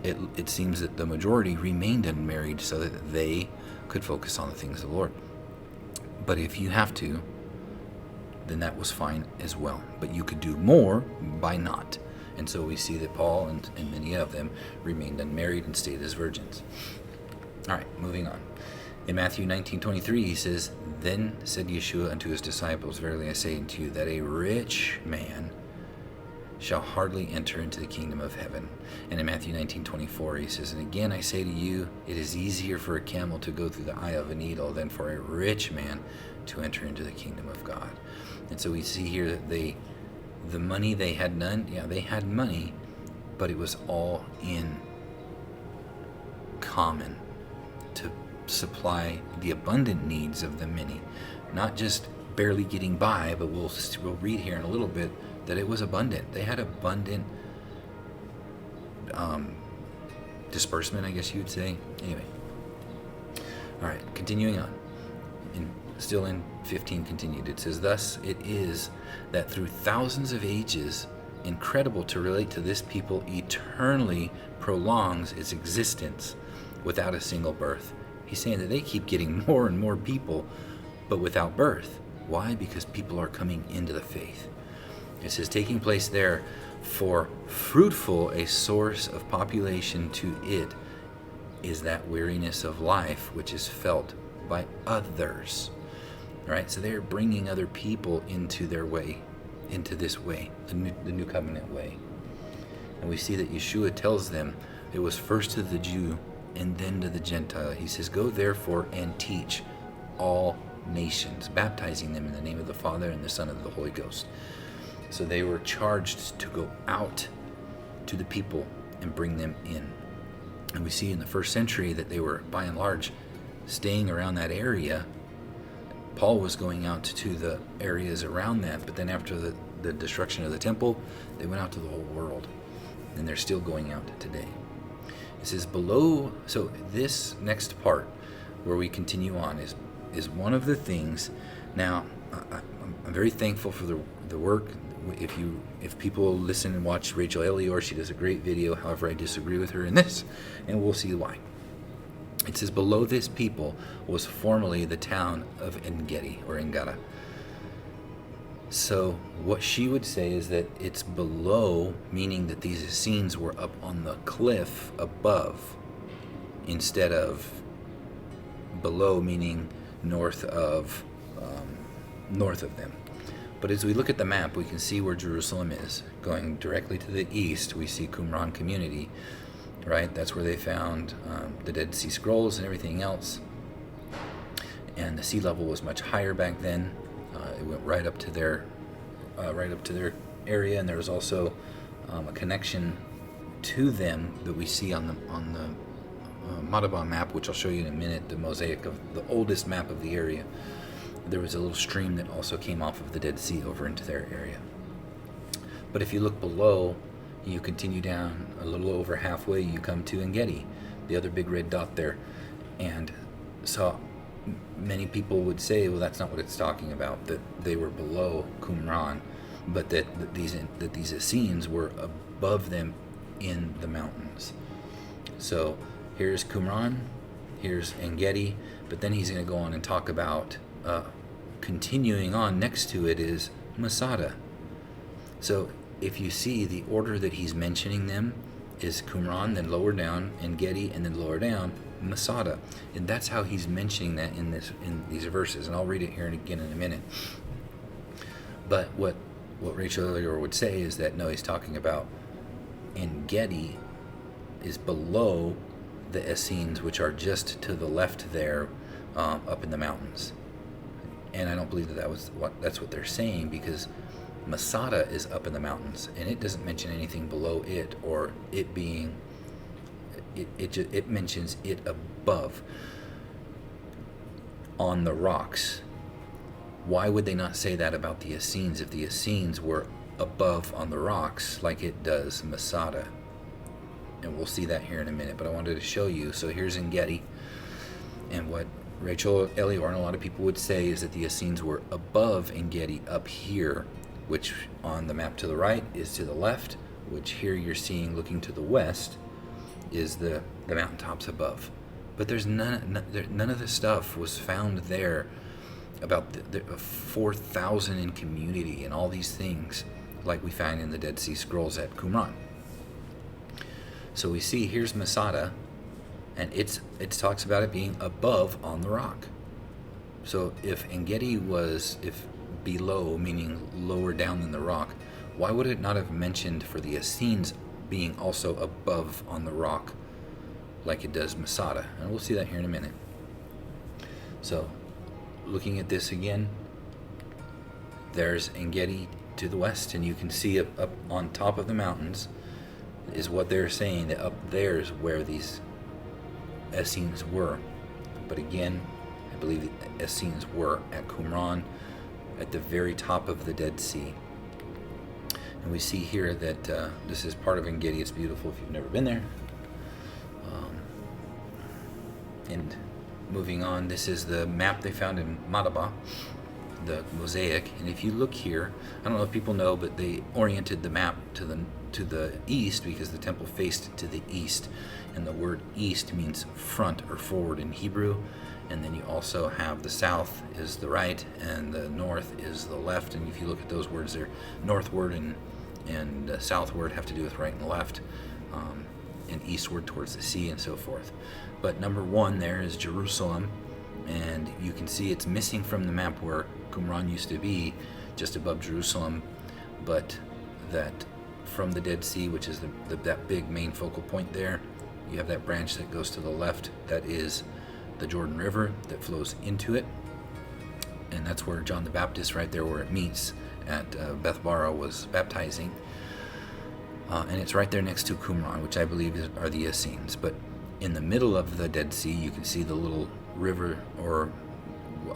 it seems that the majority remained unmarried so that they could focus on the things of the Lord. But if you have to, then that was fine as well. But you could do more by not. And so we see that Paul and many of them remained unmarried and stayed as virgins. All right, moving on. In Matthew 19:23, he says, then said Yeshua unto his disciples, verily I say unto you, that a rich man shall hardly enter into the kingdom of heaven. And in Matthew 19:24, he says, and again I say to you, it is easier for a camel to go through the eye of a needle than for a rich man to enter into the kingdom of God. And so we see here that the money they had none. Yeah, they had money, but it was all in common to supply the abundant needs of the many, not just barely getting by, but we'll read here in a little bit that it was abundant. They had abundant disbursement, I guess you would say. Anyway, all right, continuing on. Still in 15 continued, it says, thus it is that through thousands of ages, incredible to relate to this people, eternally prolongs its existence without a single birth. He's saying that they keep getting more and more people, but without birth. Why? Because people are coming into the faith. It says, taking place there, for fruitful a source of population to it is that weariness of life which is felt by others. Right? So they're bringing other people into their way, into this way, the new covenant way. And we see that Yeshua tells them it was first to the Jew and then to the Gentile. He says, go therefore and teach all nations, baptizing them in the name of the Father and the Son and the Holy Ghost. So they were charged to go out to the people and bring them in. And we see in the first century that they were, by and large, staying around that area. Paul was going out to the areas around that, but then after the destruction of the temple, they went out to the whole world, and they're still going out today. It says below, so this next part where we continue on is one of the things. Now, I'm very thankful for the work. If people listen and watch Rachel Elior, she does a great video. However, I disagree with her in this, and we'll see why. It says, below this people was formerly the town of Engedi, or Engada. So what she would say is that it's below, meaning that these Essenes were up on the cliff above, instead of below, meaning north of them. But as we look at the map, we can see where Jerusalem is. Going directly to the east, we see Qumran community, right? That's where they found the Dead Sea Scrolls and everything else. And the sea level was much higher back then. It went right up to their area, and there was also a connection to them that we see on the Madaba map, which I'll show you in a minute, the mosaic of the oldest map of the area. There was a little stream that also came off of the Dead Sea over into their area. But if you look below, you continue down a little over halfway, you come to Engedi, the other big red dot there. And so many people would say, well, that's not what it's talking about, that they were below Qumran, but that these Essenes were above them in the mountains. So here's Qumran, here's Engedi, but then he's going to go on and talk about, continuing on next to it is Masada. So if you see the order that he's mentioning them is Qumran, then lower down, Engedi, and then lower down, Masada. And that's how he's mentioning that in these verses. And I'll read it here again in a minute. But what Rachel earlier would say is that, no, he's talking about Engedi is below the Essenes, which are just to the left there, up in the mountains. And I don't believe that's what they're saying, because Masada is up in the mountains, and it doesn't mention anything below it, or it being, it mentions it above on the rocks. Why would they not say that about the Essenes if the Essenes were above on the rocks like it does Masada? And we'll see that here in a minute, but I wanted to show you. So here's Engedi, and what Rachel Elior and a lot of people would say is that the Essenes were above Engedi up here, which on the map to the right is to the left, which here you're seeing looking to the west is the mountaintops above. But there's none of the stuff was found there about the 4,000 in community and all these things like we find in the Dead Sea Scrolls at Qumran. So we see here's Masada, and it talks about it being above on the rock. So if Engedi was below, meaning lower down than the rock, why would it not have mentioned for the Essenes being also above on the rock like it does Masada? And we'll see that here in a minute. So looking at this again, there's Engedi to the west, and you can see up on top of the mountains is what they're saying, that up there is where these Essenes were. But again, I believe the Essenes were at Qumran, at the very top of the Dead Sea. And we see here that this is part of Engedi. It's beautiful if you've never been there. And moving on, this is the map they found in Madaba, the mosaic. And if you look here, I don't know if people know, but they oriented the map to the east because the temple faced to the east, and the word east means front or forward in Hebrew. And then you also have the south is the right and the north is the left. And if you look at those words, they're northward and southward have to do with right and left, and eastward towards the sea and so forth. But number one there is Jerusalem, and you can see it's missing from the map where Qumran used to be, just above Jerusalem, but that from the Dead Sea, which is that big main focal point there, you have that branch that goes to the left, that is the Jordan River that flows into it, and that's where John the Baptist, right there where it meets at Bethbara, was baptizing, and it's right there next to Qumran, which I believe are the Essenes. But in the middle of the Dead Sea, you can see the little river or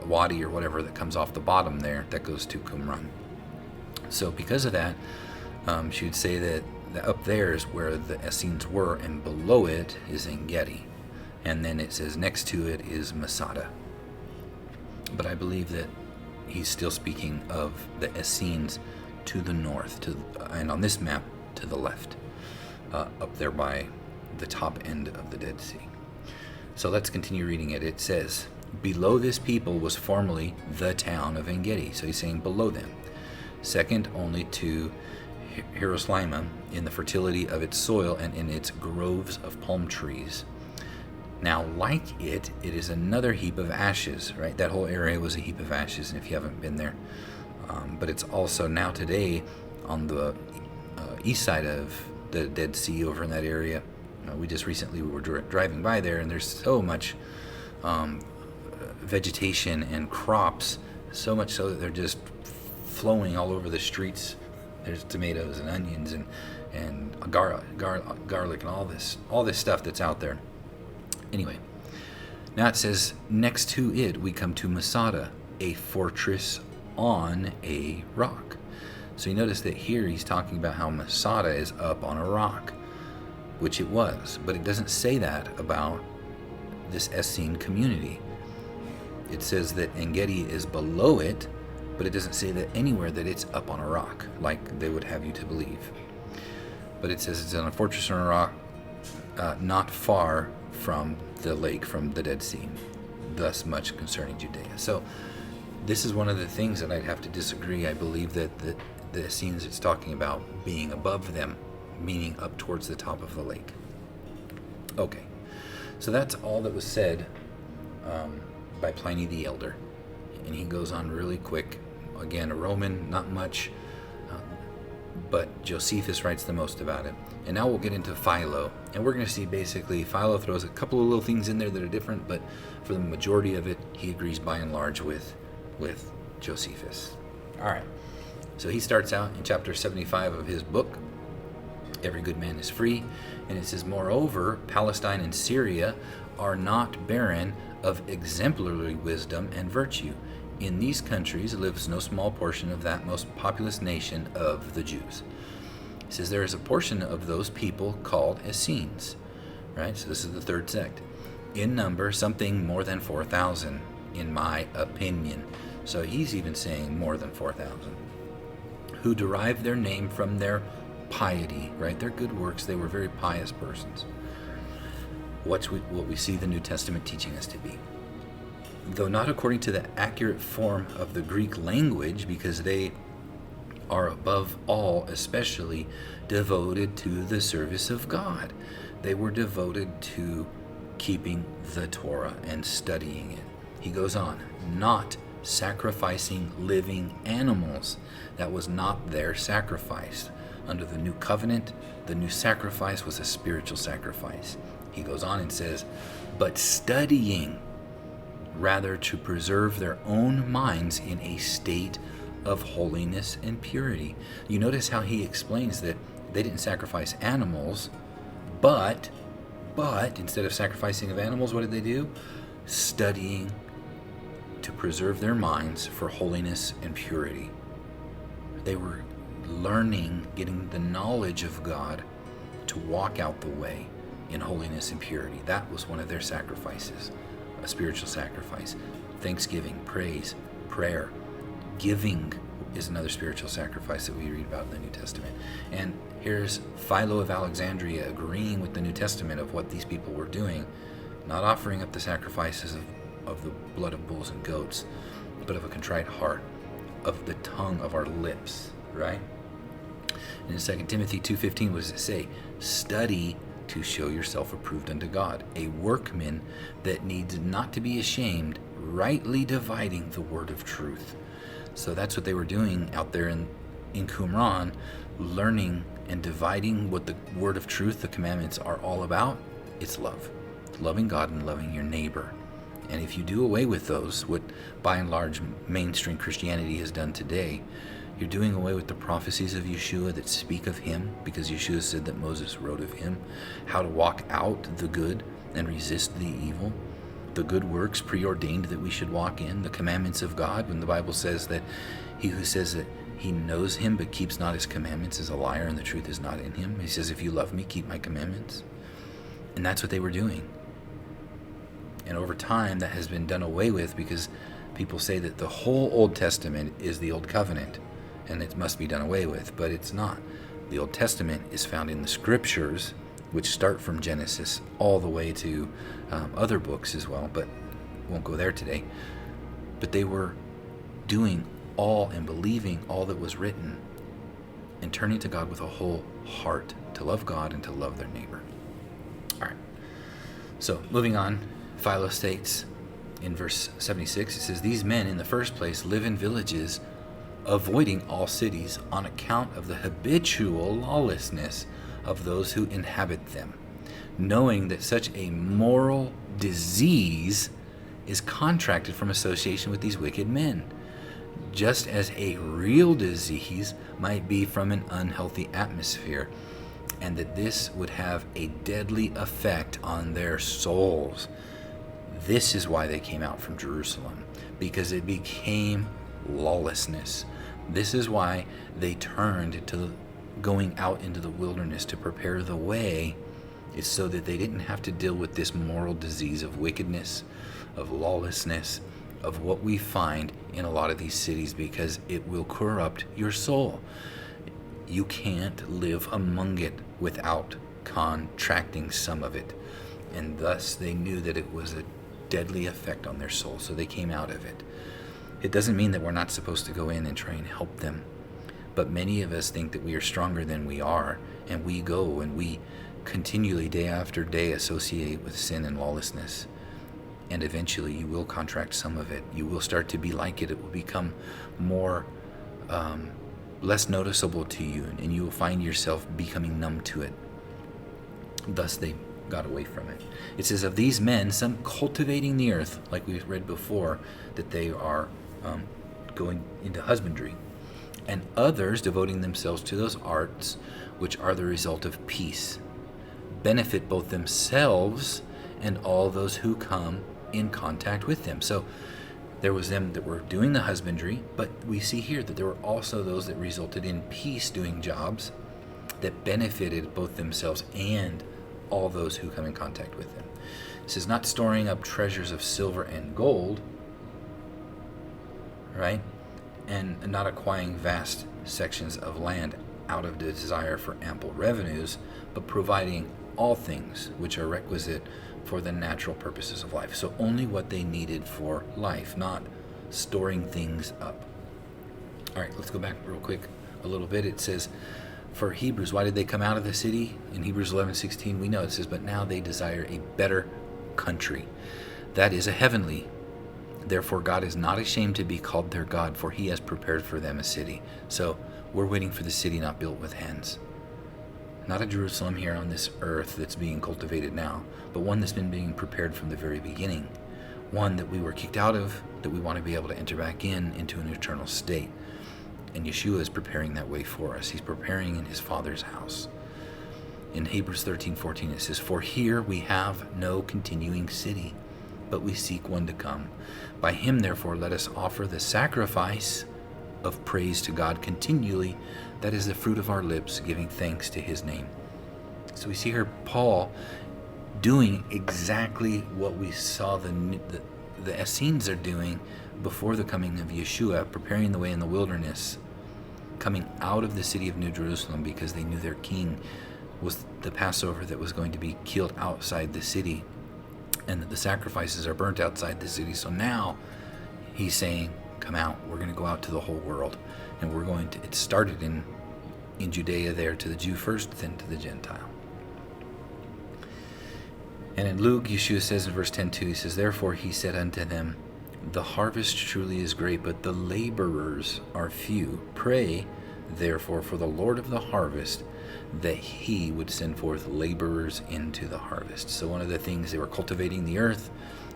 wadi or whatever that comes off the bottom there that goes to Qumran. So because of that, she would say that up there is where the Essenes were, and below it is Engedi. And then it says next to it is Masada. But I believe that he's still speaking of the Essenes to the north, and on this map to the left, up there by the top end of the Dead Sea. So let's continue reading it. It says, below this people was formerly the town of En-gedi. So he's saying below them. Second only to Jerusalem in the fertility of its soil and in its groves of palm trees. Now, like it is another heap of ashes, right? That whole area was a heap of ashes, and if you haven't been there. But it's also now today on the east side of the Dead Sea over in that area. We just recently were driving by there, and there's so much vegetation and crops, so much so that they're just flowing all over the streets. There's tomatoes and onions and garlic and all this stuff that's out there. Anyway, now it says, next to it we come to Masada, a fortress on a rock. So you notice that here he's talking about how Masada is up on a rock, which it was, but it doesn't say that about this Essene community. It says that En-gedi is below it, but it doesn't say that anywhere that it's up on a rock, like they would have you to believe. But it says it's on a fortress on a rock, not far from the lake, from the Dead Sea. Thus much concerning Judea. So this is one of the things that I'd have to disagree. I believe that the Essenes it's talking about being above them, meaning up towards the top of the lake. Okay, so that's all that was said by Pliny the Elder. And he goes on really quick. Again, a Roman, not much, but Josephus writes the most about it. And now we'll get into Philo. And we're going to see basically Philo throws a couple of little things in there that are different, but for the majority of it, he agrees by and large with Josephus. All right. So he starts out in chapter 75 of his book, Every Good Man is Free. And it says, moreover, Palestine and Syria are not barren of exemplary wisdom and virtue. In these countries lives no small portion of that most populous nation of the Jews. It says there is a portion of those people called Essenes, right? So this is the third sect. In number, something more than 4,000, in my opinion. So he's even saying more than 4,000. Who derive their name from their piety, right? Their good works. They were very pious persons. What we see the New Testament teaching us to be. Though not according to the accurate form of the Greek language, because they are above all especially devoted to the service of God. They were devoted to keeping the Torah and studying it. He goes on, not sacrificing living animals. That was not their sacrifice. Under the new covenant, the new sacrifice was a spiritual sacrifice. He goes on and says, but studying, rather to preserve their own minds in a state of holiness and purity. You notice how he explains that they didn't sacrifice animals, but instead of sacrificing of animals, what did they do? Studying to preserve their minds for holiness and purity. They were learning, getting the knowledge of God to walk out the way in holiness and purity. That was one of their sacrifices, a spiritual sacrifice. Thanksgiving, praise, prayer, giving is another spiritual sacrifice that we read about in the New Testament. And here's Philo of Alexandria agreeing with the New Testament of what these people were doing, not offering up the sacrifices of the blood of bulls and goats, but of a contrite heart, of the tongue of our lips, right? And in 2 Timothy 2:15, what does it say? Study to show yourself approved unto God, a workman that needs not to be ashamed, rightly dividing the word of truth. So that's what they were doing out there in Qumran, learning and dividing what the word of truth, the commandments, are all about. It's love. Loving God and loving your neighbor. And if you do away with those, what by and large mainstream Christianity has done today, you're doing away with the prophecies of Yeshua that speak of him, because Yeshua said that Moses wrote of him, how to walk out the good and resist the evil, the good works preordained that we should walk in, the commandments of God, when the Bible says that he who says that he knows him but keeps not his commandments is a liar and the truth is not in him. He says, if you love me, keep my commandments. And that's what they were doing. And over time, that has been done away with because people say that the whole Old Testament is the Old Covenant and it must be done away with, but it's not. The Old Testament is found in the Scriptures, which start from Genesis all the way to other books as well, but won't go there today. But they were doing all and believing all that was written and turning to God with a whole heart to love God and to love their neighbor. All right. So moving on, Philo states in verse 76, it says, "These men in the first place live in villages, avoiding all cities on account of the habitual lawlessness of those who inhabit them, knowing that such a moral disease is contracted from association with these wicked men, just as a real disease might be from an unhealthy atmosphere, and that this would have a deadly effect on their souls. This is why they came out from Jerusalem, because it became lawlessness. This is why they turned to going out into the wilderness to prepare the way, is so that they didn't have to deal with this moral disease of wickedness, of lawlessness, of what we find in a lot of these cities, because it will corrupt your soul. You can't live among it without contracting some of it. And thus they knew that it was a deadly effect on their soul, so they came out of it. It doesn't mean that we're not supposed to go in and try and help them, but many of us think that we are stronger than we are, and we go and we continually, day after day, associate with sin and lawlessness. And eventually you will contract some of it. You will start to be like it. It will become more, less noticeable to you, and you will find yourself becoming numb to it. Thus they got away from it. It says, "Of these men, some cultivating the earth," like we read before, that they are going into husbandry, "and others devoting themselves to those arts which are the result of peace, benefit both themselves and all those who come in contact with them." So there was them that were doing the husbandry, but we see here that there were also those that resulted in peace doing jobs that benefited both themselves and all those who come in contact with them. It says, "Not storing up treasures of silver and gold," right? And not acquiring vast sections of land out of the desire for ample revenues, but providing all things which are requisite for the natural purposes of life. So only what they needed for life, not storing things up. All right, let's go back real quick a little bit. It says, for Hebrews, why did they come out of the city? In Hebrews 11:16, we know it says, "But now they desire a better country, that is a heavenly. Therefore God is not ashamed to be called their God, for he has prepared for them a city." So we're waiting for the city not built with hands. Not a Jerusalem here on this earth that's being cultivated now, but one that's been being prepared from the very beginning. One that we were kicked out of, that we want to be able to enter back into an eternal state. And Yeshua is preparing that way for us. He's preparing in his Father's house. In Hebrews 13:14 it says, "For here we have no continuing city, but we seek one to come. By him therefore let us offer the sacrifice of praise to God continually, that is the fruit of our lips, giving thanks to his name." So we see here Paul doing exactly what we saw the Essenes are doing before the coming of Yeshua, preparing the way in the wilderness, coming out of the city of New Jerusalem because they knew their king was the Passover that was going to be killed outside the city, and that the sacrifices are burnt outside the city. So now he's saying, come out, we're going to go out to the whole world, and we're going to, it started in Judea there, to the Jew first, then to the Gentile. And in Luke, Yeshua says in verse 10:2, he says, "Therefore he said unto them, the harvest truly is great, but the laborers are few. Pray therefore for the Lord of the harvest, that he would send forth laborers into the harvest." So one of the things, they were cultivating the earth.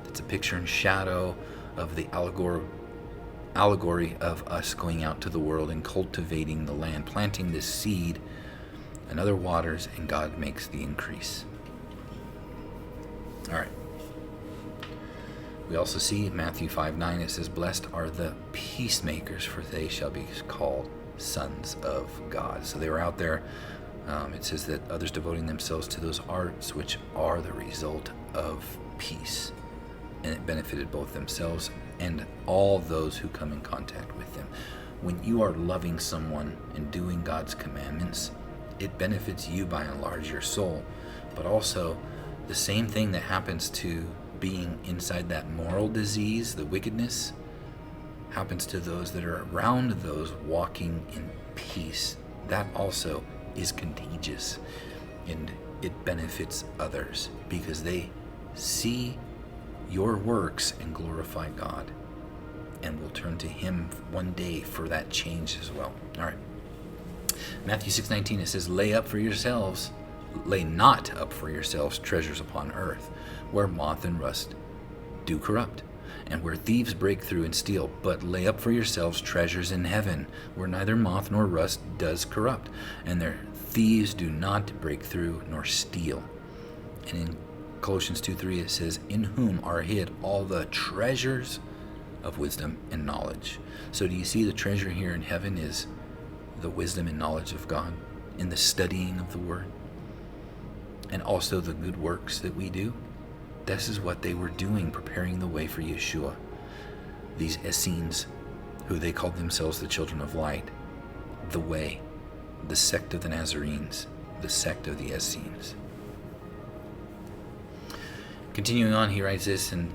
It's a picture and shadow of the allegory of us going out to the world and cultivating the land, planting this seed, and other waters, and God makes the increase. All right. We also see in Matthew 5:9, it says, "Blessed are the peacemakers, for they shall be called sons of God." So they were out there. It says that others devoting themselves to those arts which are the result of peace. And it benefited both themselves and all those who come in contact with them. When you are loving someone and doing God's commandments, it benefits you by and large, your soul. but also the same thing that happens to being inside that moral disease, the wickedness, happens to those that are around those walking in peace. That also is contagious, and it benefits others because they see your works and glorify God, and will turn to Him one day for that change as well. All right. Matthew 6:19, it says, lay not up for yourselves treasures upon earth, where moth and rust do corrupt, and where thieves break through and steal, but lay up for yourselves treasures in heaven, where neither moth nor rust does corrupt, and their thieves do not break through nor steal. And in Colossians 2:3 it says, in whom are hid all the treasures of wisdom and knowledge. So do you see the treasure here in heaven is the wisdom and knowledge of God in the studying of the Word, and also the good works that we do? This is what they were doing, preparing the way for Yeshua. These Essenes, who they called themselves the children of light, the way, the sect of the Nazarenes, the sect of the Essenes. Continuing on, he writes this in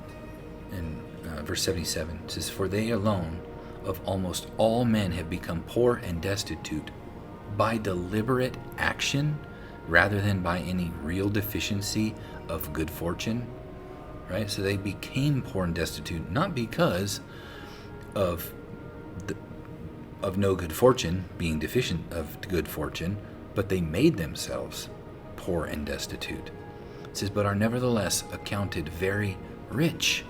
verse 77. It says, for they alone of almost all men have become poor and destitute by deliberate action rather than by any real deficiency of good fortune. Right? So they became poor and destitute not because of no good fortune, being deficient of good fortune, but they made themselves poor and destitute. It says, but are nevertheless accounted very rich,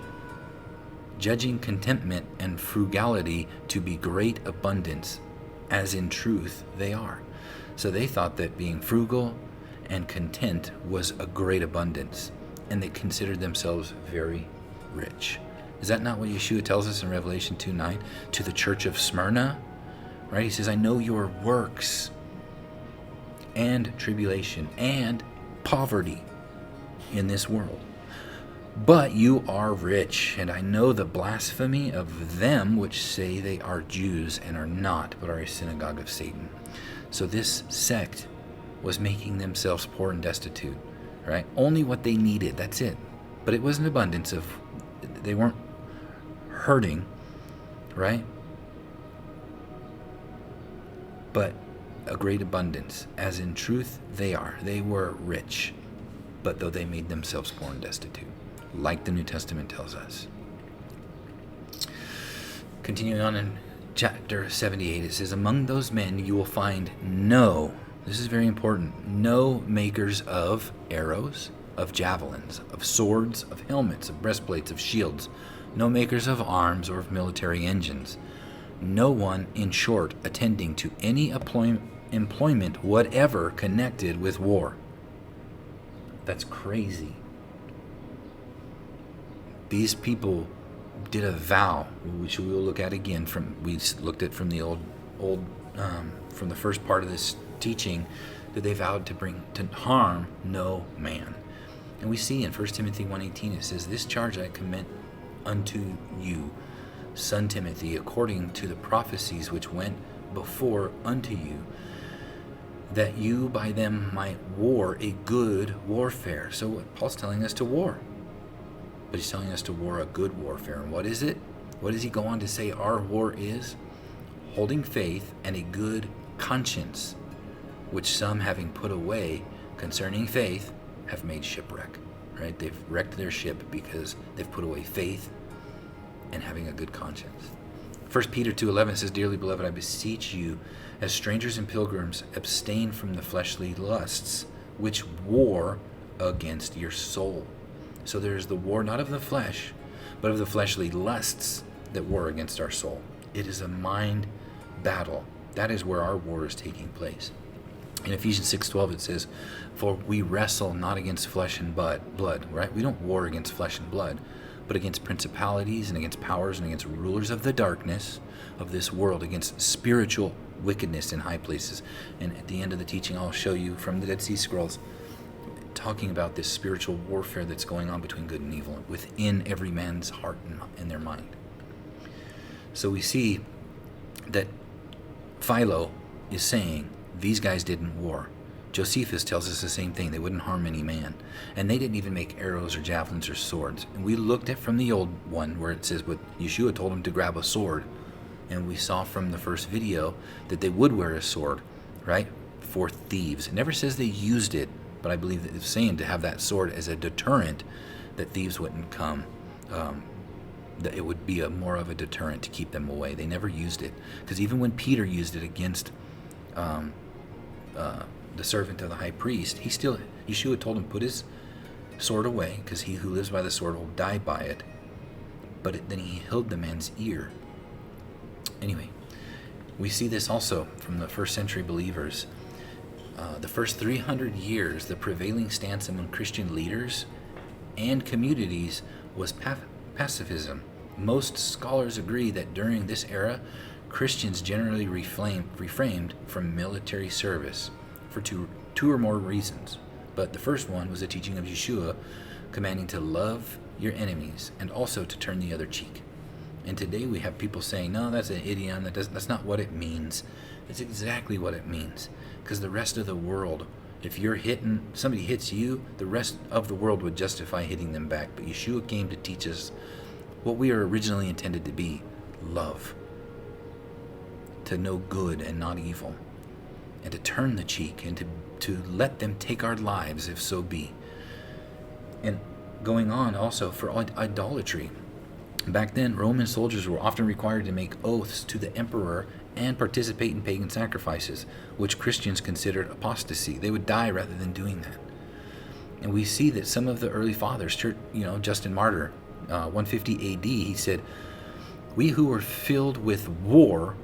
judging contentment and frugality to be great abundance, as in truth they are. So they thought that being frugal and content was a great abundance, and they considered themselves very rich. Is that not what Yeshua tells us in Revelation 2:9 to the church of Smyrna? Right? He says, I know your works and tribulation and poverty in this world, but you are rich, and I know the blasphemy of them which say they are Jews and are not, but are a synagogue of Satan. So this sect was making themselves poor and destitute, right? Only what they needed, that's it. But it was an abundance of, they weren't hurting, right? But a great abundance, as in truth they are. They were rich, but though they made themselves poor and destitute, like the New Testament tells us. Continuing on in chapter 78, it says, among those men you will find no, this is very important, no makers of arrows, of javelins, of swords, of helmets, of breastplates, of shields, no makers of arms or of military engines, no one, in short, attending to any employment whatever connected with war. That's crazy. These people did a vow, which we will look at again we looked at from the from the first part of this teaching, that they vowed to harm no man. And we see in 1 Timothy 1:18 it says, this charge I commit unto you, son Timothy, according to the prophecies which went before unto you, that you by them might war a good warfare. So what Paul's telling us to war, but he's telling us to war a good warfare. And what is it? What does he go on to say our war is? Holding faith and a good conscience, which some, having put away concerning faith, have made shipwreck. Right? They've wrecked their ship because they've put away faith and having a good conscience. 1 Peter 2:11 says, dearly beloved, I beseech you, as strangers and pilgrims, abstain from the fleshly lusts, which war against your soul. So there's the war not of the flesh, but of the fleshly lusts that war against our soul. It is a mind battle. That is where our war is taking place. In Ephesians 6:12 it says, for we wrestle not against flesh and blood, right? We don't war against flesh and blood, but against principalities and against powers and against rulers of the darkness of this world, against spiritual wickedness in high places. And at the end of the teaching, I'll show you from the Dead Sea Scrolls, talking about this spiritual warfare that's going on between good and evil within every man's heart and their mind. So we see that Philo is saying these guys didn't war, Josephus tells us the same thing. They wouldn't harm any man. And they didn't even make arrows or javelins or swords. And we looked at from the old one where it says what Yeshua told him to grab a sword. And we saw from the first video that they would wear a sword, right, for thieves. It never says they used it, but I believe that it's saying to have that sword as a deterrent that thieves wouldn't come. That it would be more of a deterrent to keep them away. They never used it. Because even when Peter used it against the servant of the high priest, Yeshua told him, put his sword away, because he who lives by the sword will die by it. But then he held the man's ear. Anyway, we see this also from the first century believers. The first 300 years, the prevailing stance among Christian leaders and communities was pacifism. Most scholars agree that during this era, Christians generally refrained from military service for two or more reasons. But the first one was the teaching of Yeshua, commanding to love your enemies and also to turn the other cheek. And today we have people saying, no, that's an idiom. That's not what it means. It's exactly what it means. Because the rest of the world, if somebody hits you, the rest of the world would justify hitting them back. But Yeshua came to teach us what we are originally intended to be, love. To know good and not evil. And to turn the cheek and to let them take our lives if so be. And going on also for idolatry. Back then, Roman soldiers were often required to make oaths to the emperor and participate in pagan sacrifices, which Christians considered apostasy. They would die rather than doing that. And we see that some of the early fathers, Justin Martyr, 150 AD, he said, "We who were filled with war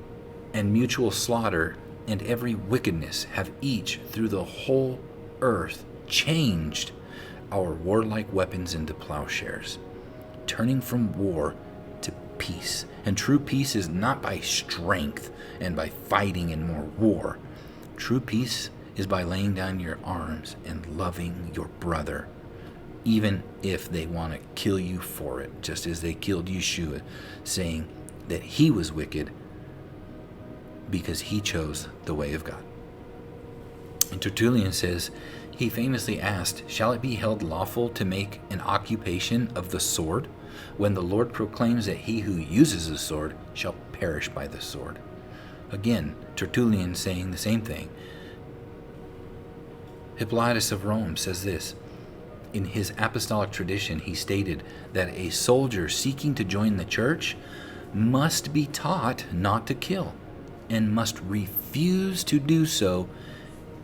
and mutual slaughter and every wickedness have each through the whole earth changed our warlike weapons into plowshares, turning from war to peace. And true peace is not by strength and by fighting in more war. True peace is by laying down your arms and loving your brother, even if they want to kill you for it, just as they killed Yeshua, saying that he was wicked because he chose the way of God." And Tertullian says, he famously asked, "Shall it be held lawful to make an occupation of the sword, when the Lord proclaims that he who uses the sword shall perish by the sword?" Again, Tertullian saying the same thing. Hippolytus of Rome says this. In his apostolic tradition, he stated that a soldier seeking to join the church must be taught not to kill, and must refuse to do so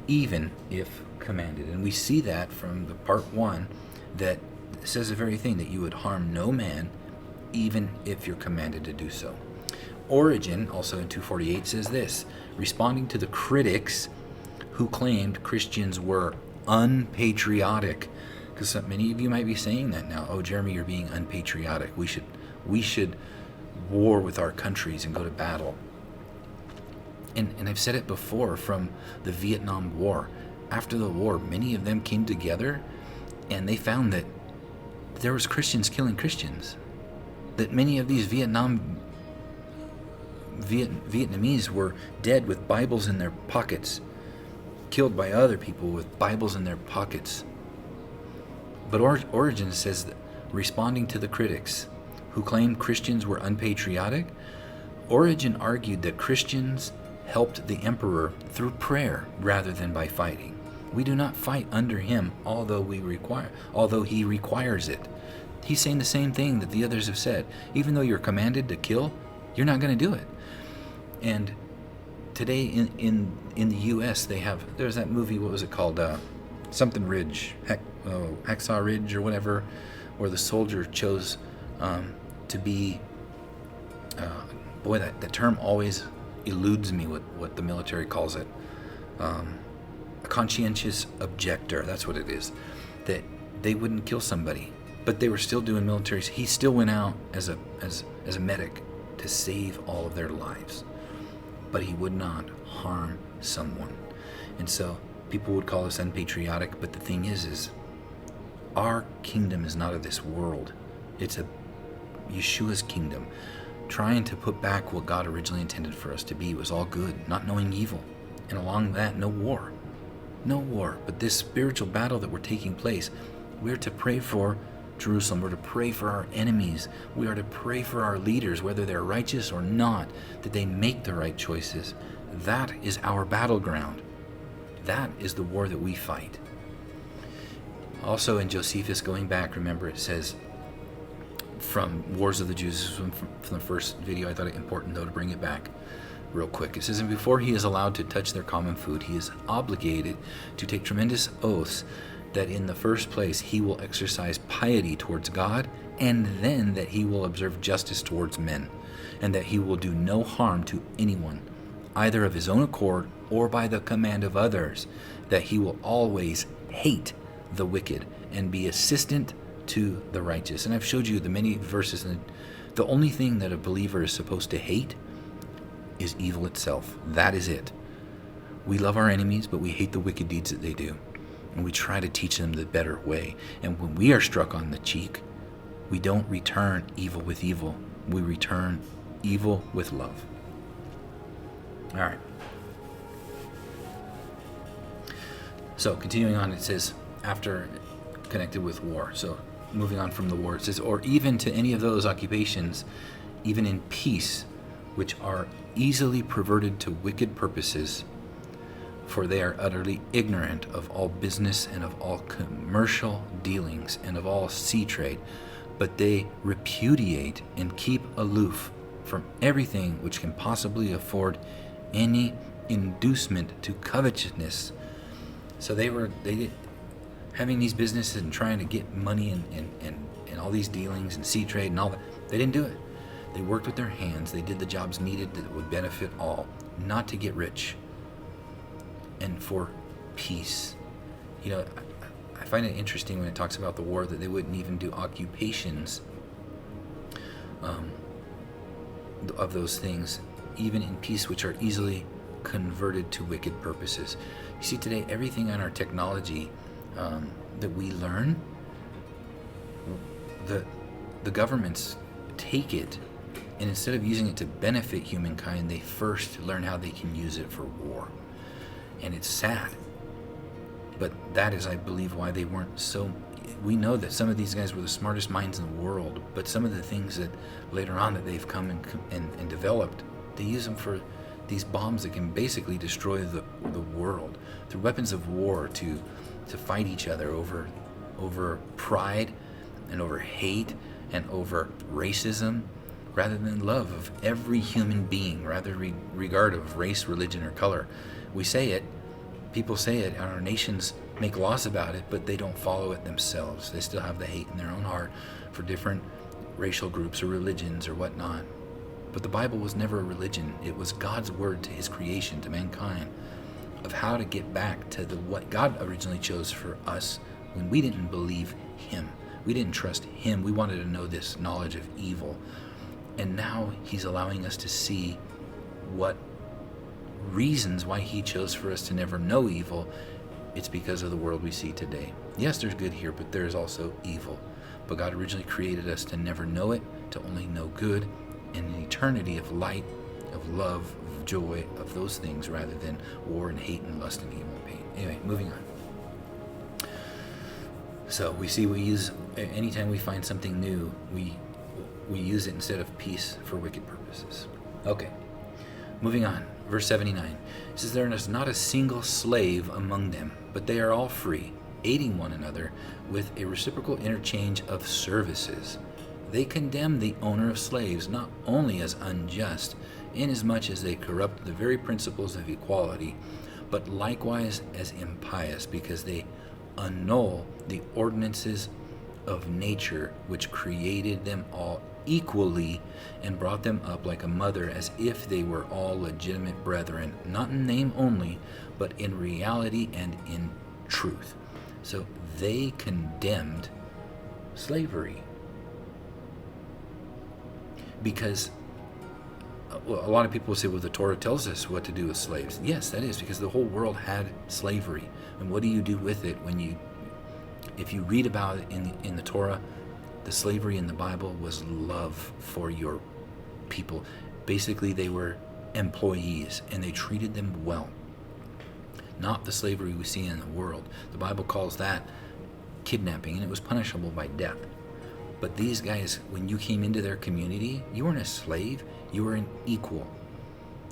even if commanded. And we see that from the part 1 that says the very thing, that you would harm no man even if you're commanded to do so. Origen, also in 248, says this, responding to the critics who claimed Christians were unpatriotic, because many of you might be saying that now. Oh, Jeremy, you're being unpatriotic. We should war with our countries and go to battle. And I've said it before, from the Vietnam War. After the war, many of them came together and they found that there was Christians killing Christians. That many of these Vietnamese were dead with Bibles in their pockets, killed by other people with Bibles in their pockets. But Origen says that, responding to the critics who claimed Christians were unpatriotic, Origen argued that Christians helped the emperor through prayer rather than by fighting. We do not fight under him, although he requires it. He's saying the same thing that the others have said. Even though you're commanded to kill, you're not going to do it. And today in the U.S. there's that movie, what was it called? Something Ridge, Hacksaw Ridge or whatever, where the soldier chose to be, that term always eludes me, what the military calls it, a conscientious objector. That's what it is. That they wouldn't kill somebody, but they were still doing military. He still went out as a medic to save all of their lives, but he would not harm someone. And so people would call us unpatriotic, but the thing is our kingdom is not of this world. It's a Yeshua's kingdom. Trying to put back what God originally intended for us to be was all good, not knowing evil. And along that, no war. No war. But this spiritual battle that we're taking place, we're to pray for Jerusalem. We're to pray for our enemies. We are to pray for our leaders, whether they're righteous or not, that they make the right choices. That is our battleground. That is the war that we fight. Also in Josephus, going back, remember it says, from Wars of the Jews, from the first video, I thought it important though to bring it back real quick. It says, and before he is allowed to touch their common food, he is obligated to take tremendous oaths that in the first place he will exercise piety towards God, and then that he will observe justice towards men, and that he will do no harm to anyone, either of his own accord or by the command of others, that he will always hate the wicked and be assistant to the righteous. And I've showed you the many verses, and the only thing that a believer is supposed to hate is evil itself. That is it. We love our enemies, but we hate the wicked deeds that they do. And we try to teach them the better way. And when we are struck on the cheek, we don't return evil with evil. We return evil with love. All right. So continuing on, it says, after connected with war. So moving on from the war, it says, or even to any of those occupations, even in peace, which are easily perverted to wicked purposes, for they are utterly ignorant of all business and of all commercial dealings and of all sea trade, but they repudiate and keep aloof from everything which can possibly afford any inducement to covetousness. So they did having these businesses and trying to get money and all these dealings and sea trade and all that. They didn't do it. They worked with their hands. They did the jobs needed that would benefit all, not to get rich. And for peace. You know, I find it interesting when it talks about the war that they wouldn't even do occupations of those things, even in peace, which are easily converted to wicked purposes. You see, today, everything on our technology that we learn, the governments take it, and instead of using it to benefit humankind, they first learn how they can use it for war. And it's sad. But that is, I believe, why they weren't so... We know that some of these guys were the smartest minds in the world, but some of the things that later on that they've come and developed, they use them for these bombs that can basically destroy the world through weapons of war to fight each other over pride and over hate and over racism, rather than love of every human being, rather regard of race, religion, or color. We say it, people say it, and our nations make laws about it, but they don't follow it themselves. They still have the hate in their own heart for different racial groups or religions or whatnot. But the Bible was never a religion. It was God's word to his creation, to mankind, of how to get back to what God originally chose for us when we didn't believe him. We didn't trust him. We wanted to know this knowledge of evil. And now he's allowing us to see what reasons why he chose for us to never know evil. It's because of the world we see today. Yes, there's good here, but there's also evil. But God originally created us to never know it, to only know good, and an eternity of light, of love, of joy, of those things, rather than war and hate and lust and evil and pain. Anyway, moving on. So we see we use, anytime we find something new, we use it instead of peace for wicked purposes. Okay, moving on. Verse 79. It says, there is not a single slave among them, but they are all free, aiding one another with a reciprocal interchange of services. They condemn the owner of slaves not only as unjust, inasmuch as they corrupt the very principles of equality, but likewise as impious, because they annul the ordinances of nature which created them all equally and brought them up like a mother, as if they were all legitimate brethren, not in name only, but in reality and in truth. So they condemned slavery because a lot of people will say, well, the Torah tells us what to do with slaves. Yes, that is, because the whole world had slavery. And what do you do with it if you read about it in the Torah? The slavery in the Bible was love for your people. Basically, they were employees, and they treated them well. not the slavery we see in the world. The Bible calls that kidnapping, and it was punishable by death. But these guys, when you came into their community, you weren't a slave, you were an equal.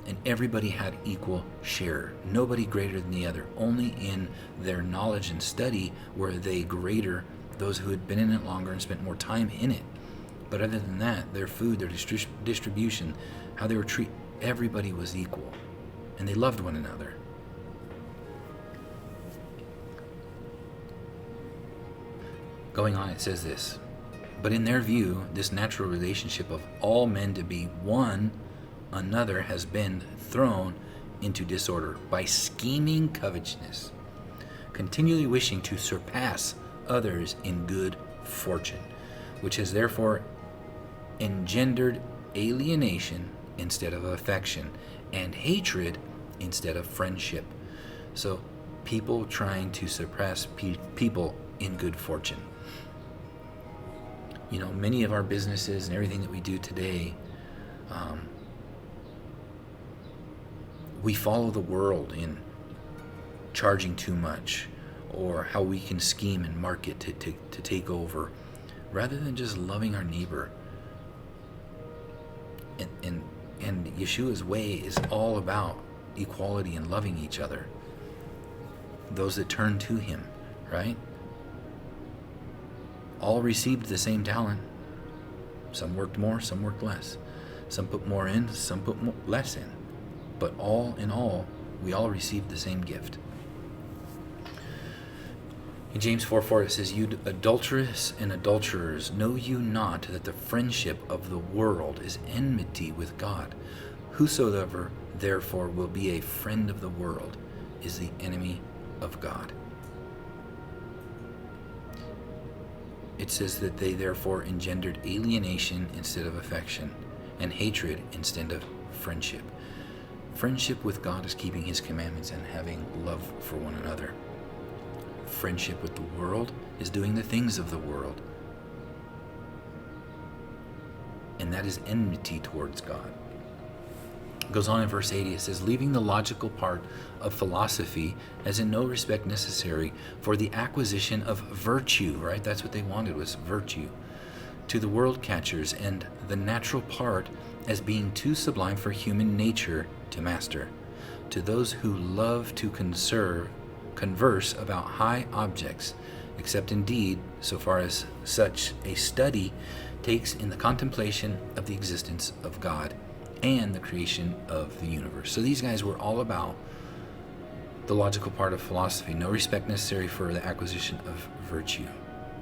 And everybody had equal share. Nobody greater than the other. Only in their knowledge and study were they greater, those who had been in it longer and spent more time in it. But other than that, their food, their distribution, how they were treated, everybody was equal. And they loved one another. Going on, it says this. But in their view, this natural relationship of all men to be one another has been thrown into disorder by scheming covetousness, continually wishing to surpass others in good fortune, which has therefore engendered alienation instead of affection, and hatred instead of friendship. So people trying to surpass people in good fortune. You know, many of our businesses and everything that we do today, we follow the world in charging too much, or how we can scheme and market to take over, rather than just loving our neighbor. And Yeshua's way is all about equality and loving each other. Those that turn to him, right? All received the same talent. Some worked more, some worked less. Some put more in, some put less in. But all in all, we all received the same gift. In James 4:4 it says, "You adulterous and adulterers, know you not that the friendship of the world is enmity with God? Whosoever therefore will be a friend of the world is the enemy of God." It says that they therefore engendered alienation instead of affection, and hatred instead of friendship. Friendship with God is keeping his commandments and having love for one another. Friendship with the world is doing the things of the world. And that is enmity towards God. It goes on in verse 80, it says, "Leaving the logical part of philosophy as in no respect necessary for the acquisition of virtue," right? That's what they wanted, was virtue. "To the world catchers, and the natural part as being too sublime for human nature to master. To those who love to converse about high objects, except indeed so far as such a study takes in the contemplation of the existence of God and the creation of the universe." So these guys were all about the logical part of philosophy, no respect necessary for the acquisition of virtue.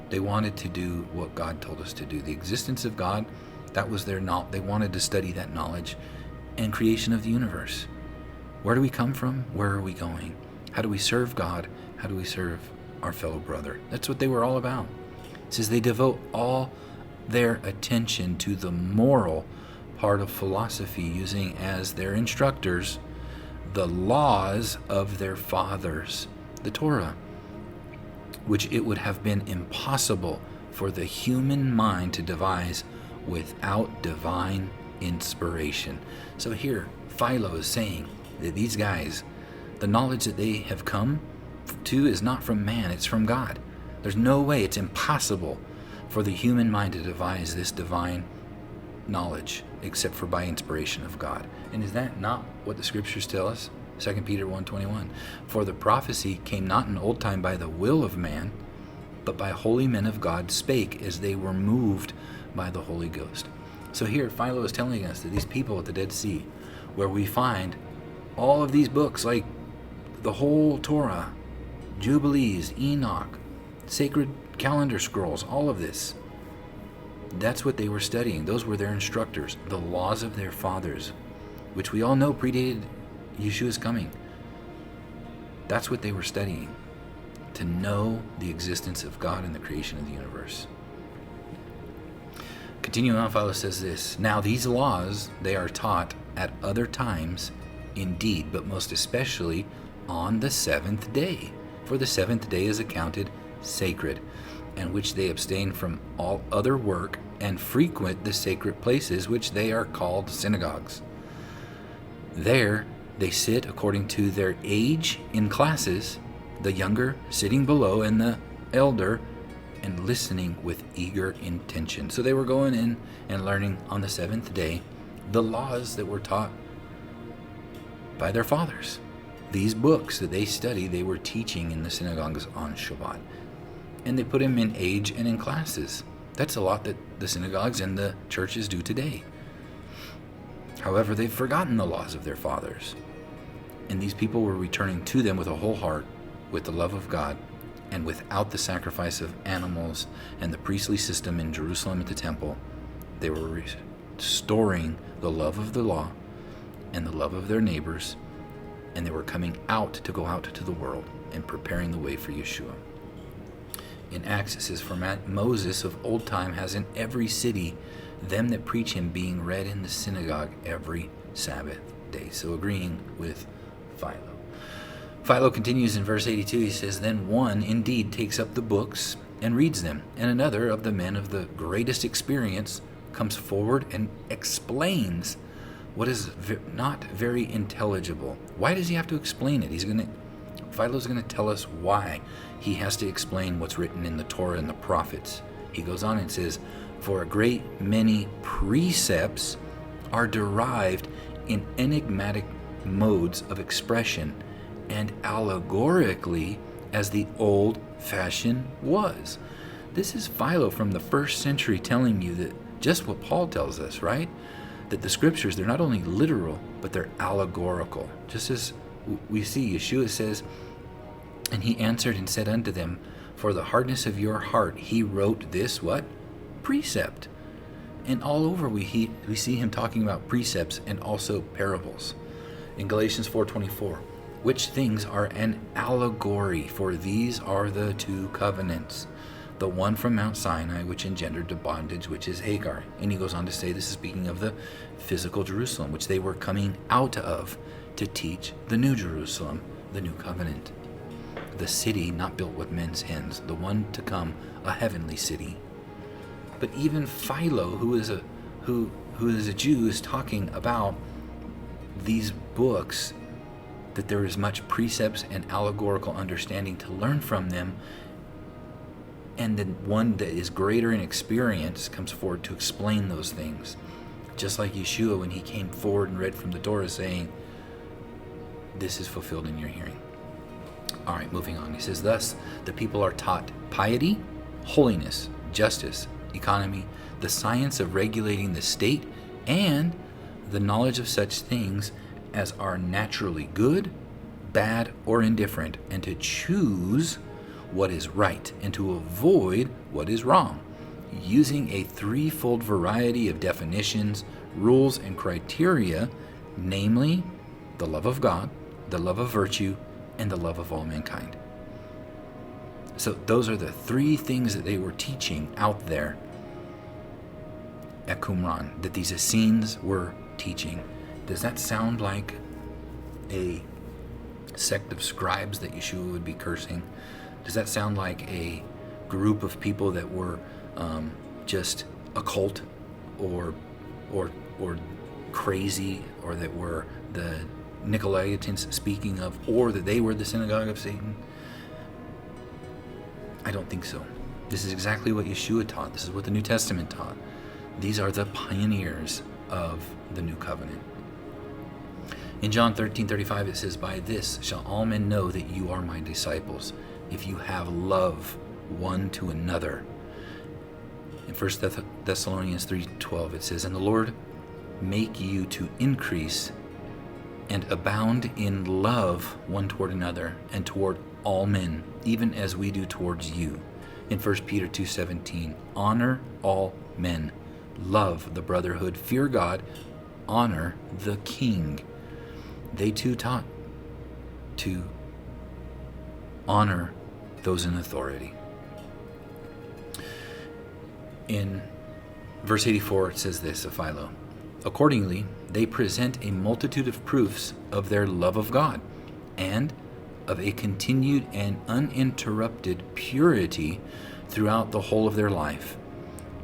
They wanted to do what God told us to do. The existence of God, that was their knowledge. They wanted to study that knowledge and creation of the universe. Where do we come from? Where are we going? How do we serve God? How do we serve our fellow brother? That's what they were all about. It says they devote all their attention to the moral part of philosophy, using as their instructors the laws of their fathers, the Torah, which it would have been impossible for the human mind to devise without divine inspiration. So here, Philo is saying that these guys, the knowledge that they have come to is not from man, it's from God. There's no way, it's impossible for the human mind to devise this divine knowledge except for by inspiration of God. And is that not what the scriptures tell us? 2 Peter 1:21. "For the prophecy came not in old time by the will of man, but by holy men of God spake as they were moved by the Holy Ghost." So here Philo is telling us that these people at the Dead Sea, where we find all of these books, like the whole Torah, Jubilees, Enoch, sacred calendar scrolls, all of this, that's what they were studying. Those were their instructors, the laws of their fathers, which we all know predated Yeshua's coming. That's what they were studying, to know the existence of God and the creation of the universe. Continuing on, Philo says this, "Now these laws, they are taught at other times indeed, but most especially on the seventh day. For the seventh day is accounted sacred, and which they abstain from all other work, and frequent the sacred places which they are called synagogues. There They sit according to their age in classes, the younger sitting below and the elder, and listening with eager intention. So they were going in and learning on the seventh day the laws that were taught by their fathers. These books that they study, they were teaching in the synagogues on Shabbat. And they put them in age and in classes. That's a lot that the synagogues and the churches do today. However, they've forgotten the laws of their fathers. And these people were returning to them with a whole heart, with the love of God, and without the sacrifice of animals and the priestly system in Jerusalem at the temple. They were restoring the love of the law and the love of their neighbors, and they were coming out to go out to the world and preparing the way for Yeshua. In Acts it says, "For Moses of old time has in every city them that preach him, being read in the synagogue every Sabbath day." So agreeing with Philo. Philo continues in verse 82, he says, "Then one indeed takes up the books and reads them, and another of the men of the greatest experience comes forward and explains what is not very intelligible." Why does he have to explain it? Philo's going to tell us why he has to explain what's written in the Torah and the prophets. He goes on and says, "For a great many precepts are derived in enigmatic modes of expression and allegorically as the old fashion was." This is Philo from the first century telling you that just what Paul tells us, right? That the scriptures, they're not only literal, but they're allegorical. Just as we see, Yeshua says, "And he answered and said unto them, For the hardness of your heart he wrote this," what? "Precept." And all over we see him talking about precepts and also parables. In Galatians 4:24, "Which things are an allegory, for these are the two covenants, the one from Mount Sinai, which engendered the bondage, which is Hagar." And he goes on to say, this is speaking of the physical Jerusalem, which they were coming out of to teach the new Jerusalem, the new covenant. The city not built with men's hands, the one to come, a heavenly city. But even Philo, who is a Jew, is talking about these books, that there is much precepts and allegorical understanding to learn from them, and the one that is greater in experience comes forward to explain those things. Just like Yeshua when he came forward and read from the Torah saying, "This is fulfilled in your hearing." All right, moving on. He says, "Thus the people are taught piety, holiness, justice, economy, the science of regulating the state, and the knowledge of such things as are naturally good, bad, or indifferent, and to choose what is right and to avoid what is wrong, using a threefold variety of definitions, rules, and criteria, namely the love of God, the love of virtue, and the love of all mankind." So those are the three things that they were teaching out there at Qumran, that these Essenes were teaching. Does that sound like a sect of scribes that Yeshua would be cursing? Does that sound like a group of people that were just a cult or crazy, or that were the Nicolaitans speaking of, or that they were the synagogue of Satan? I don't think so. This is exactly what Yeshua taught. This is what the New Testament taught. These are the pioneers of the new covenant. In John 13:35 it says, "By this shall all men know that you are my disciples, if you have love one to another." In 1 Thessalonians 3:12 it says, "And the Lord make you to increase and abound in love one toward another and toward all men, even as we do towards you." In 1 Peter 2:17, "Honor all men, love the brotherhood, fear God, honor the king." They too taught to honor those in authority. In verse 84 it says this of Philo, "Accordingly, they present a multitude of proofs of their love of God, and of a continued and uninterrupted purity throughout the whole of their life,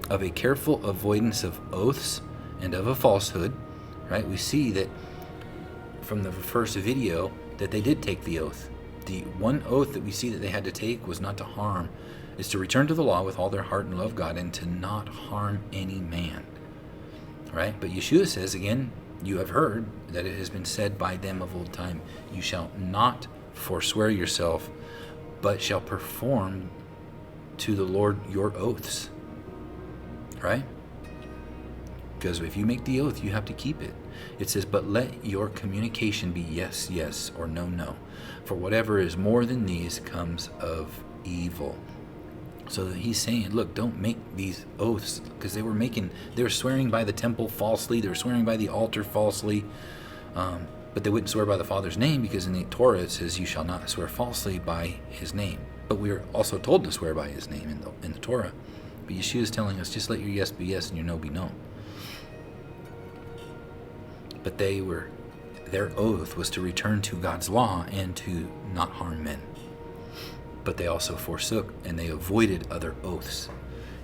of a careful avoidance of oaths and of a falsehood." Right? We see that from the first video that they did take the oath. The one oath that we see that they had to take was not to harm, is to return to the law with all their heart and love God, and to not harm any man. Right? But Yeshua says again, you have heard that it has been said by them of old time, you shall not forswear yourself, but shall perform to the Lord your oaths. Right? Because if you make the oath, you have to keep it. It says, but let your communication be yes, yes, or no, no. For whatever is more than these comes of evil. So he's saying, look, don't make these oaths, because they were swearing by the temple falsely, they were swearing by the altar falsely, but they wouldn't swear by the Father's name, because in the Torah it says, you shall not swear falsely by his name. But we are also told to swear by his name in the Torah. But Yeshua is telling us, just let your yes be yes and your no be no. But their oath was to return to God's law and to not harm men. But they also forsook and they avoided other oaths.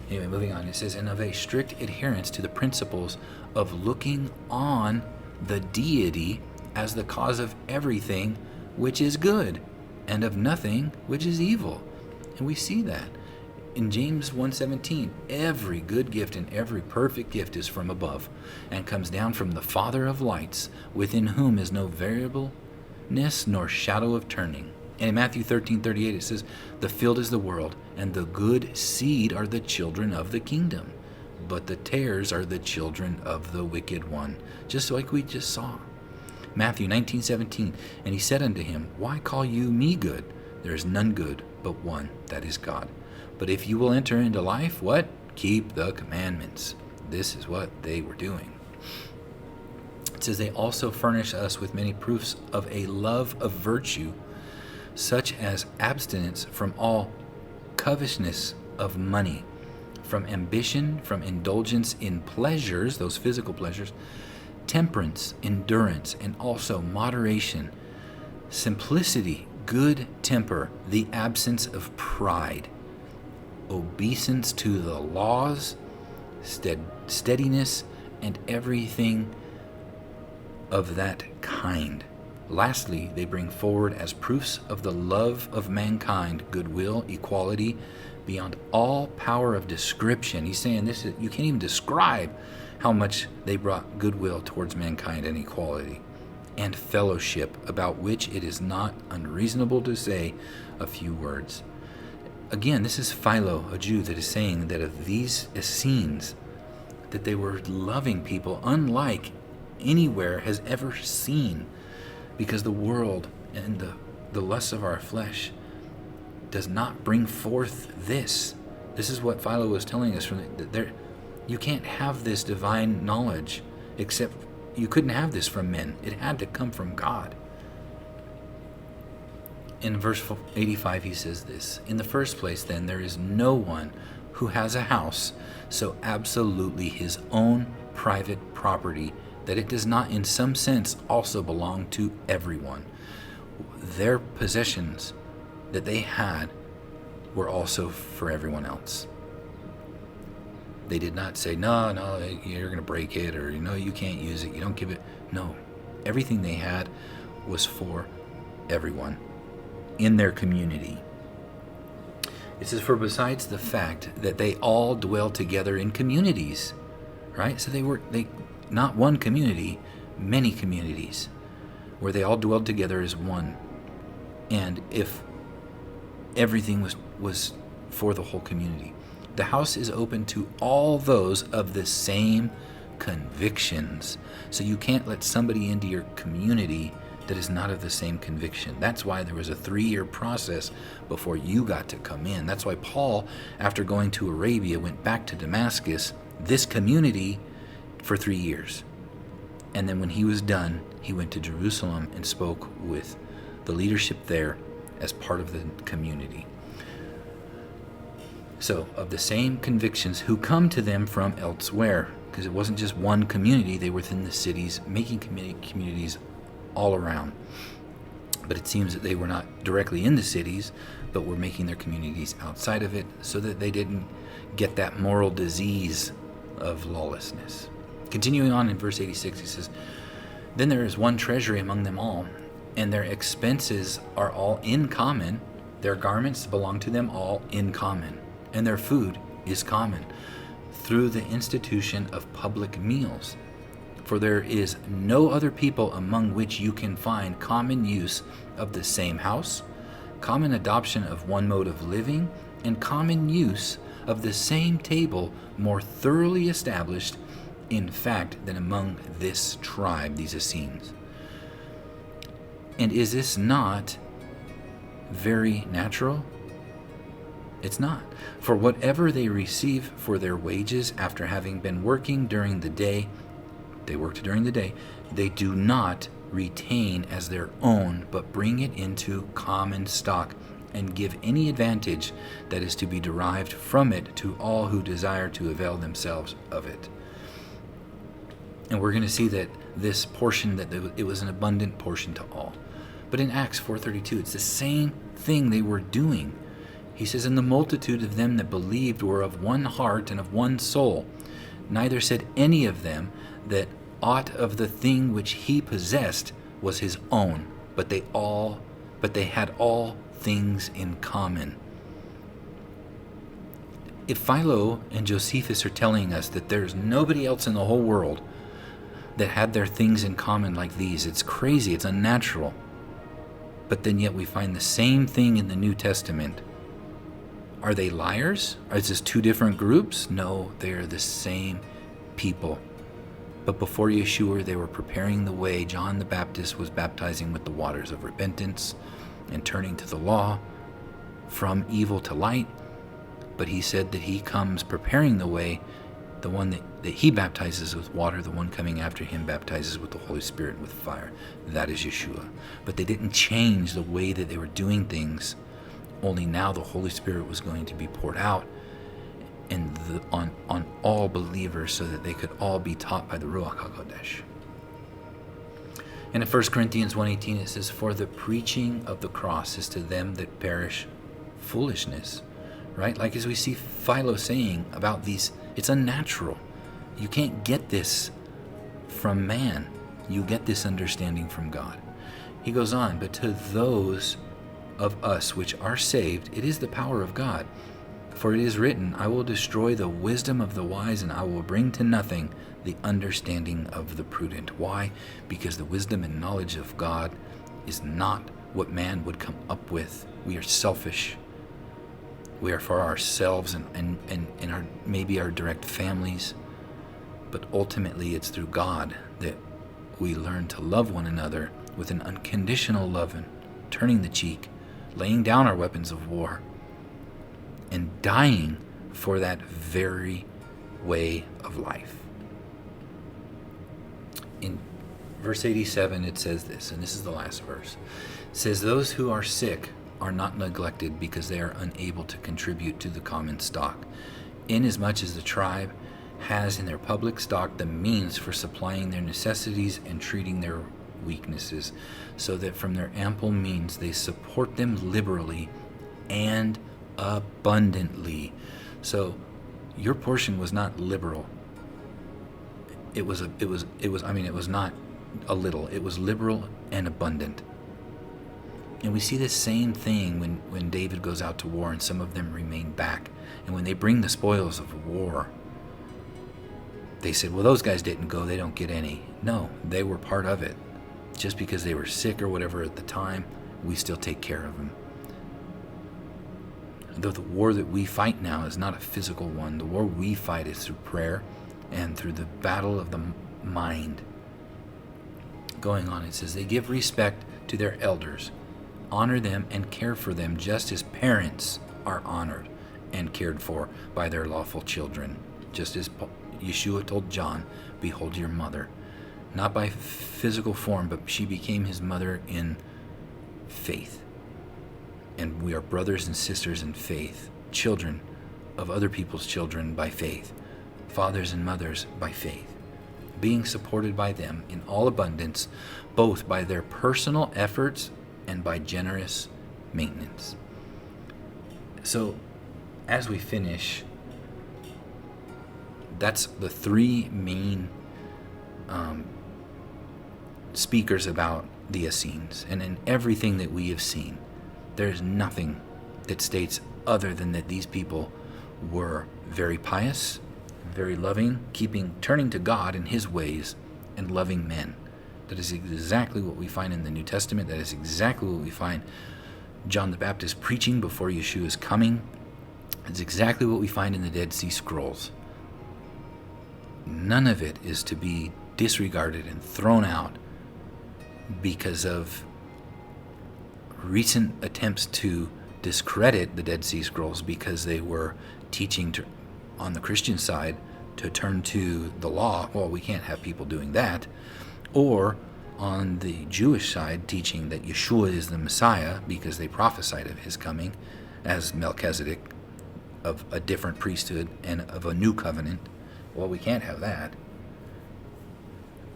Anyway, moving on, it says, and of a strict adherence to the principles of looking on the deity as the cause of everything which is good, and of nothing which is evil. And we see that in James 1:17, every good gift and every perfect gift is from above, and comes down from the Father of lights, within whom is no variableness nor shadow of turning. And in Matthew 13:38 it says, the field is the world, and the good seed are the children of the kingdom, but the tares are the children of the wicked one. Just like we just saw. Matthew 19:17, and he said unto him, why call you me good? There is none good but one, that is God. But if you will enter into life, what? Keep the commandments. This is what they were doing. It says, they also furnish us with many proofs of a love of virtue, such as abstinence from all covetousness of money, from ambition, from indulgence in pleasures, those physical pleasures, temperance, endurance, and also moderation, simplicity, good temper, the absence of pride, obeisance to the laws, steadiness, and everything of that kind. Lastly, they bring forward as proofs of the love of mankind, goodwill, equality, beyond all power of description. He's saying this is, you can't even describe how much they brought goodwill towards mankind and equality, and fellowship, about which it is not unreasonable to say a few words. Again, this is Philo, a Jew, that is saying that of these Essenes, that they were loving people unlike anywhere has ever seen, because the world and the lusts of our flesh does not bring forth this. This is what Philo was telling us. You can't have this divine knowledge, except you couldn't have this from men. It had to come from God. In verse 85 he says this, in the first place then, there is no one who has a house so absolutely his own private property that it does not in some sense also belong to everyone. Their possessions that they had were also for everyone else. They did not say, no, you're going to break it, or no, you can't use it, you don't give it. No, everything they had was for everyone in their community. It says, for besides the fact that they all dwell together in communities, right? So they not one community, many communities, where they all dwelled together as one. And if everything was for the whole community, the house is open to all those of the same convictions. So you can't let somebody into your community that is not of the same conviction. That's why there was a 3-year process before you got to come in. That's why Paul, after going to Arabia, went back to Damascus, this community, for 3 years. And then when he was done, he went to Jerusalem and spoke with the leadership there as part of the community. So, of the same convictions who come to them from elsewhere, because it wasn't just one community, they were within the cities, making communities all around. But it seems that they were not directly in the cities, but were making their communities outside of it, so that they didn't get that moral disease of lawlessness. Continuing on in verse 86, he says, Then there is one treasury among them all, and their expenses are all in common. Their garments belong to them all in common, and their food is common, through the institution of public meals. For there is no other people among which you can find common use of the same house, common adoption of one mode of living, and common use of the same table more thoroughly established, in fact, than among this tribe, these Essenes. And is this not very natural? It's not. For whatever they receive for their wages after having been working during the day, they worked during the day, they do not retain as their own, but bring it into common stock, and give any advantage that is to be derived from it to all who desire to avail themselves of it. And we're going to see that this portion, that it was an abundant portion to all. But in Acts 4:32, it's the same thing they were doing. He says, "And the multitude of them that believed were of one heart and of one soul. Neither said any of them that aught of the thing which he possessed was his own, but they had all things in common." If Philo and Josephus are telling us that there's nobody else in the whole world that had their things in common like these, it's crazy, it's unnatural. But then yet we find the same thing in the New Testament. Are they liars? Is this two different groups? No, they are the same people. But before Yeshua, they were preparing the way. John the Baptist was baptizing with the waters of repentance and turning to the law, from evil to light. But he said that he comes preparing the way. The one that he baptizes with water, the one coming after him baptizes with the Holy Spirit and with fire. That is Yeshua. But they didn't change the way that they were doing things. Only now the Holy Spirit was going to be poured out and on all believers, so that they could all be taught by the Ruach HaKodesh. And in 1 Corinthians 1:18 it says, "For the preaching of the cross is to them that perish foolishness." Right? Like as we see Philo saying about these, it's unnatural. You can't get this from man. You get this understanding from God. He goes on, "But to those of us which are saved, it is the power of God. For it is written, I will destroy the wisdom of the wise, and I will bring to nothing the understanding of the prudent." Why? Because the wisdom and knowledge of God is not what man would come up with. We are selfish. We are for ourselves and maybe our direct families. But ultimately it's through God that we learn to love one another with an unconditional love, and turning the cheek, laying down our weapons of war, and dying for that very way of life. In verse 87 it says this, and this is the last verse. It says, "Those who are sick are not neglected because they are unable to contribute to the common stock, inasmuch as the tribe has in their public stock the means for supplying their necessities and treating their weaknesses, so that from their ample means they support them liberally and abundantly." So your portion was not liberal. It was not a little. It was liberal and abundant. And we see this same thing when David goes out to war and some of them remain back. And when they bring the spoils of war, they said, well, those guys didn't go, they don't get any. No, they were part of it. Just because they were sick or whatever at the time, we still take care of them. Though the war that we fight now is not a physical one, the war we fight is through prayer and through the battle of the mind. Going on, it says, "They give respect to their elders, honor them and care for them, just as parents are honored and cared for by their lawful children." Just as Yeshua told John, "Behold your mother." Not by physical form, but she became his mother in faith. And we are brothers and sisters in faith, children of other people's children by faith, fathers and mothers by faith, being supported by them in all abundance, both by their personal efforts and by generous maintenance. So, as we finish, that's the three main speakers about the Essenes, and in everything that we have seen, there's nothing that states other than that these people were very pious, very loving, turning to God in his ways, and loving men. That is exactly what we find in the New Testament. That is exactly what we find John the Baptist preaching before Yeshua's coming. It's exactly what we find in the Dead Sea Scrolls. None of it is to be disregarded and thrown out because of recent attempts to discredit the Dead Sea Scrolls because they were teaching on the Christian side to turn to the law. Well, we can't have people doing that. Or on the Jewish side, teaching that Yeshua is the Messiah because they prophesied of his coming as Melchizedek, of a different priesthood and of a new covenant. Well, we can't have that.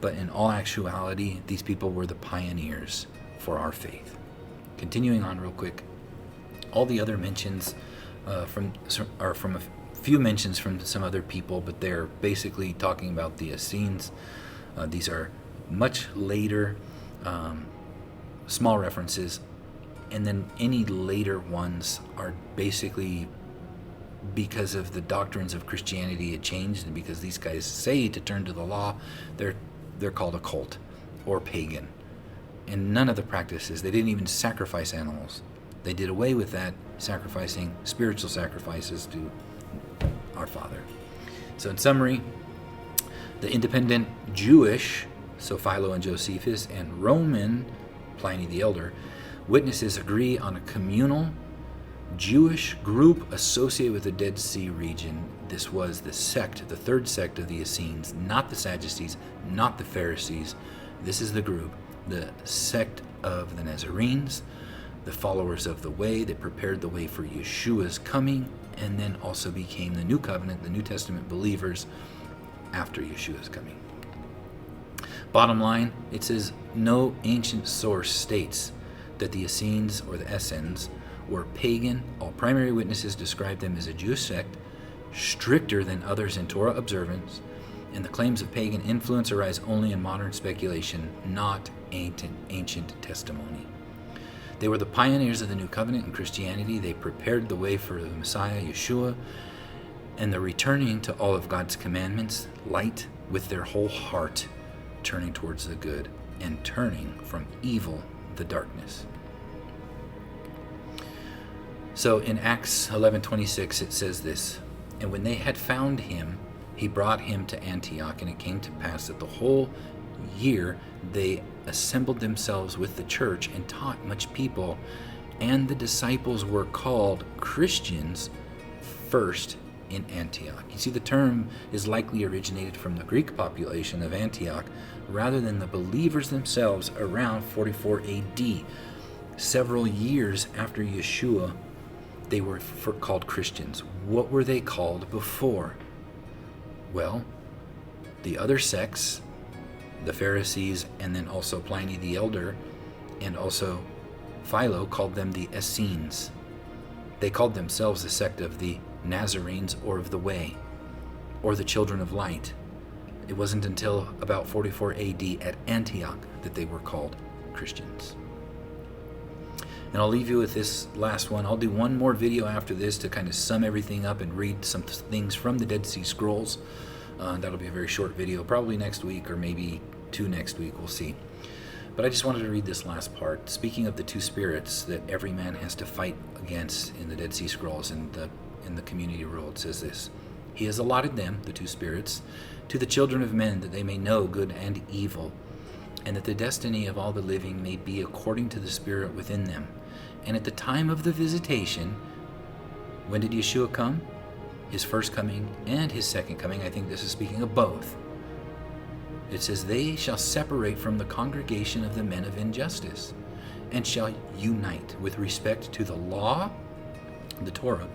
But in all actuality, these people were the pioneers for our faith. Continuing on real quick, all the other mentions are from a few mentions from some other people, but they're basically talking about the Essenes. These are much later small references, and then any later ones are basically because of the doctrines of Christianity had changed, and because these guys say to turn to the law, they're called a cult or pagan. And none of the practices, they didn't even sacrifice animals. They did away with that, sacrificing spiritual sacrifices to our Father. So in summary, the independent Jewish, so Philo and Josephus, and Roman, Pliny the Elder, witnesses agree on a communal Jewish group associated with the Dead Sea region. This was the sect, the third sect of the Essenes, not the Sadducees, not the Pharisees. This is the group, the sect of the Nazarenes, the followers of the way that prepared the way for Yeshua's coming, and then also became the New Covenant, the New Testament believers after Yeshua's coming. Bottom line, it says no ancient source states that the Essenes or the Essenes were pagan. All primary witnesses describe them as a Jewish sect, stricter than others in Torah observance, and the claims of pagan influence arise only in modern speculation, not ancient testimony. They were the pioneers of the New Covenant in Christianity. They prepared the way for the Messiah Yeshua and the returning to all of God's commandments, light with their whole heart, turning towards the good and turning from evil, the darkness. So in Acts 11:26 it says this, "And when they had found him, he brought him to Antioch, and it came to pass that the whole year they assembled themselves with the church and taught much people, and the disciples were called Christians first in Antioch." You see, the term is likely originated from the Greek population of Antioch rather than the believers themselves around 44 AD. Several years after Yeshua, they were called Christians. What were they called before? Well, the other sects, the Pharisees, and then also Pliny the Elder, and also Philo, called them the Essenes. They called themselves the sect of the Nazarenes, or of the Way, or the Children of Light. It wasn't until about 44 AD at Antioch that they were called Christians. And I'll leave you with this last one. I'll do one more video after this to kind of sum everything up and read some things from the Dead Sea Scrolls. That'll be a very short video, probably next week or maybe two next week, we'll see. But I just wanted to read this last part. Speaking of the two spirits that every man has to fight against in the Dead Sea Scrolls in the community rule, it says this: "He has allotted them, the two spirits, to the children of men, that they may know good and evil, and that the destiny of all the living may be according to the spirit within them. And at the time of the visitation," when did Yeshua come? His first coming and his second coming. I think this is speaking of both. It says, "They shall separate from the congregation of the men of injustice, and shall unite with respect to the law," the Torah,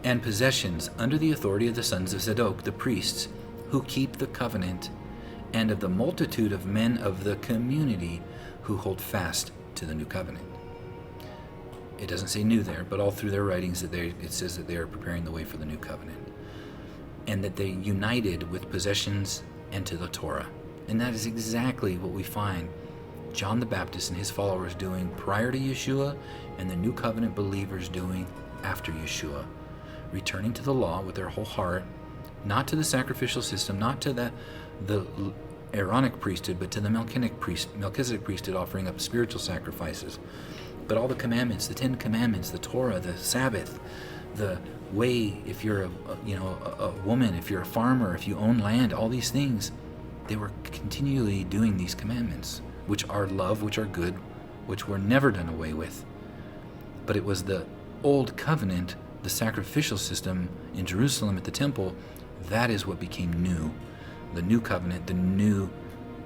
"and possessions under the authority of the sons of Zadok, the priests, who keep the covenant, and of the multitude of men of the community who hold fast to the new covenant." It doesn't say new there, but all through their writings it says that they are preparing the way for the new covenant, and that they united with possessions and to the Torah. And that is exactly what we find John the Baptist and his followers doing prior to Yeshua, and the new covenant believers doing after Yeshua. Returning to the law with their whole heart, not to the sacrificial system, not to the Aaronic priesthood, but to the Melchizedek priesthood, offering up spiritual sacrifices. But all the commandments, the 10 commandments, the Torah, the Sabbath, the way, if you're a woman, if you're a farmer, if you own land, all these things, they were continually doing these commandments, which are love, which are good, which were never done away with. But it was the old covenant, the sacrificial system in Jerusalem at the temple, that is what became new. The new covenant, the new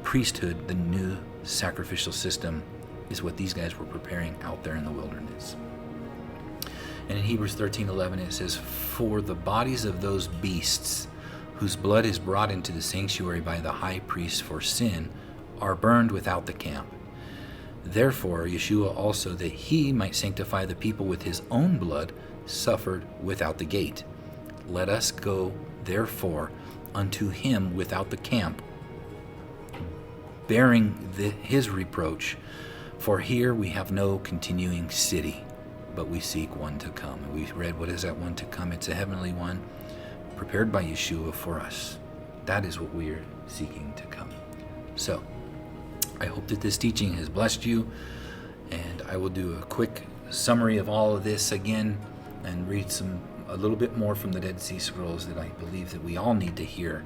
priesthood, the new sacrificial system is what these guys were preparing out there in the wilderness. And in Hebrews 13:11 it says, "For the bodies of those beasts whose blood is brought into the sanctuary by the high priest for sin are burned without the camp. Therefore Yeshua also, that he might sanctify the people with his own blood, suffered without the gate. Let us go therefore unto him without the camp, bearing his reproach. For here we have no continuing city, but we seek one to come." And we read, what is that one to come? It's a heavenly one prepared by Yeshua for us. That is what we are seeking to come. So, I hope that this teaching has blessed you, and I will do a quick summary of all of this again and read a little bit more from the Dead Sea Scrolls that I believe that we all need to hear,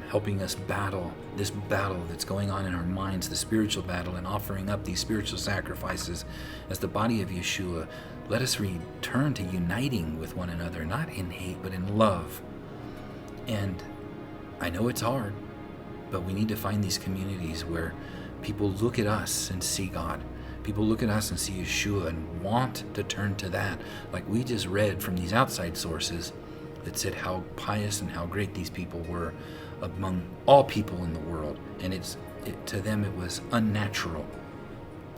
helping us battle this battle that's going on in our minds, the spiritual battle, and offering up these spiritual sacrifices as the body of Yeshua. Let us return to uniting with one another, not in hate, but in love. And I know it's hard, but we need to find these communities where people look at us and see God. People look at us and see Yeshua and want to turn to that. Like we just read from these outside sources that said how pious and how great these people were among all people in the world. And to them it was unnatural.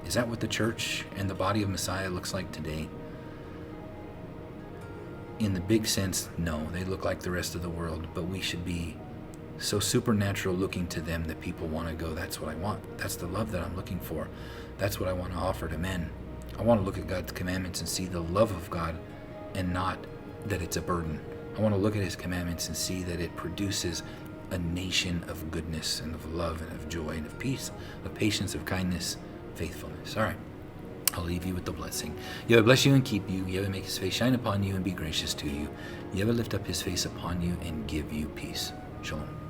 Is that what the church and the body of Messiah looks like today? In the big sense, no. They look like the rest of the world, but we should be so supernatural looking to them that people want to go, that's what I want. That's the love that I'm looking for. That's what I want to offer to men. I want to look at God's commandments and see the love of God and not that it's a burden. I want to look at his commandments and see that it produces a nation of goodness and of love and of joy and of peace, of patience, of kindness, faithfulness. All right. I'll leave you with the blessing. Yahweh bless you and keep you. Yahweh make his face shine upon you and be gracious to you. Yahweh lift up his face upon you and give you peace. Shalom.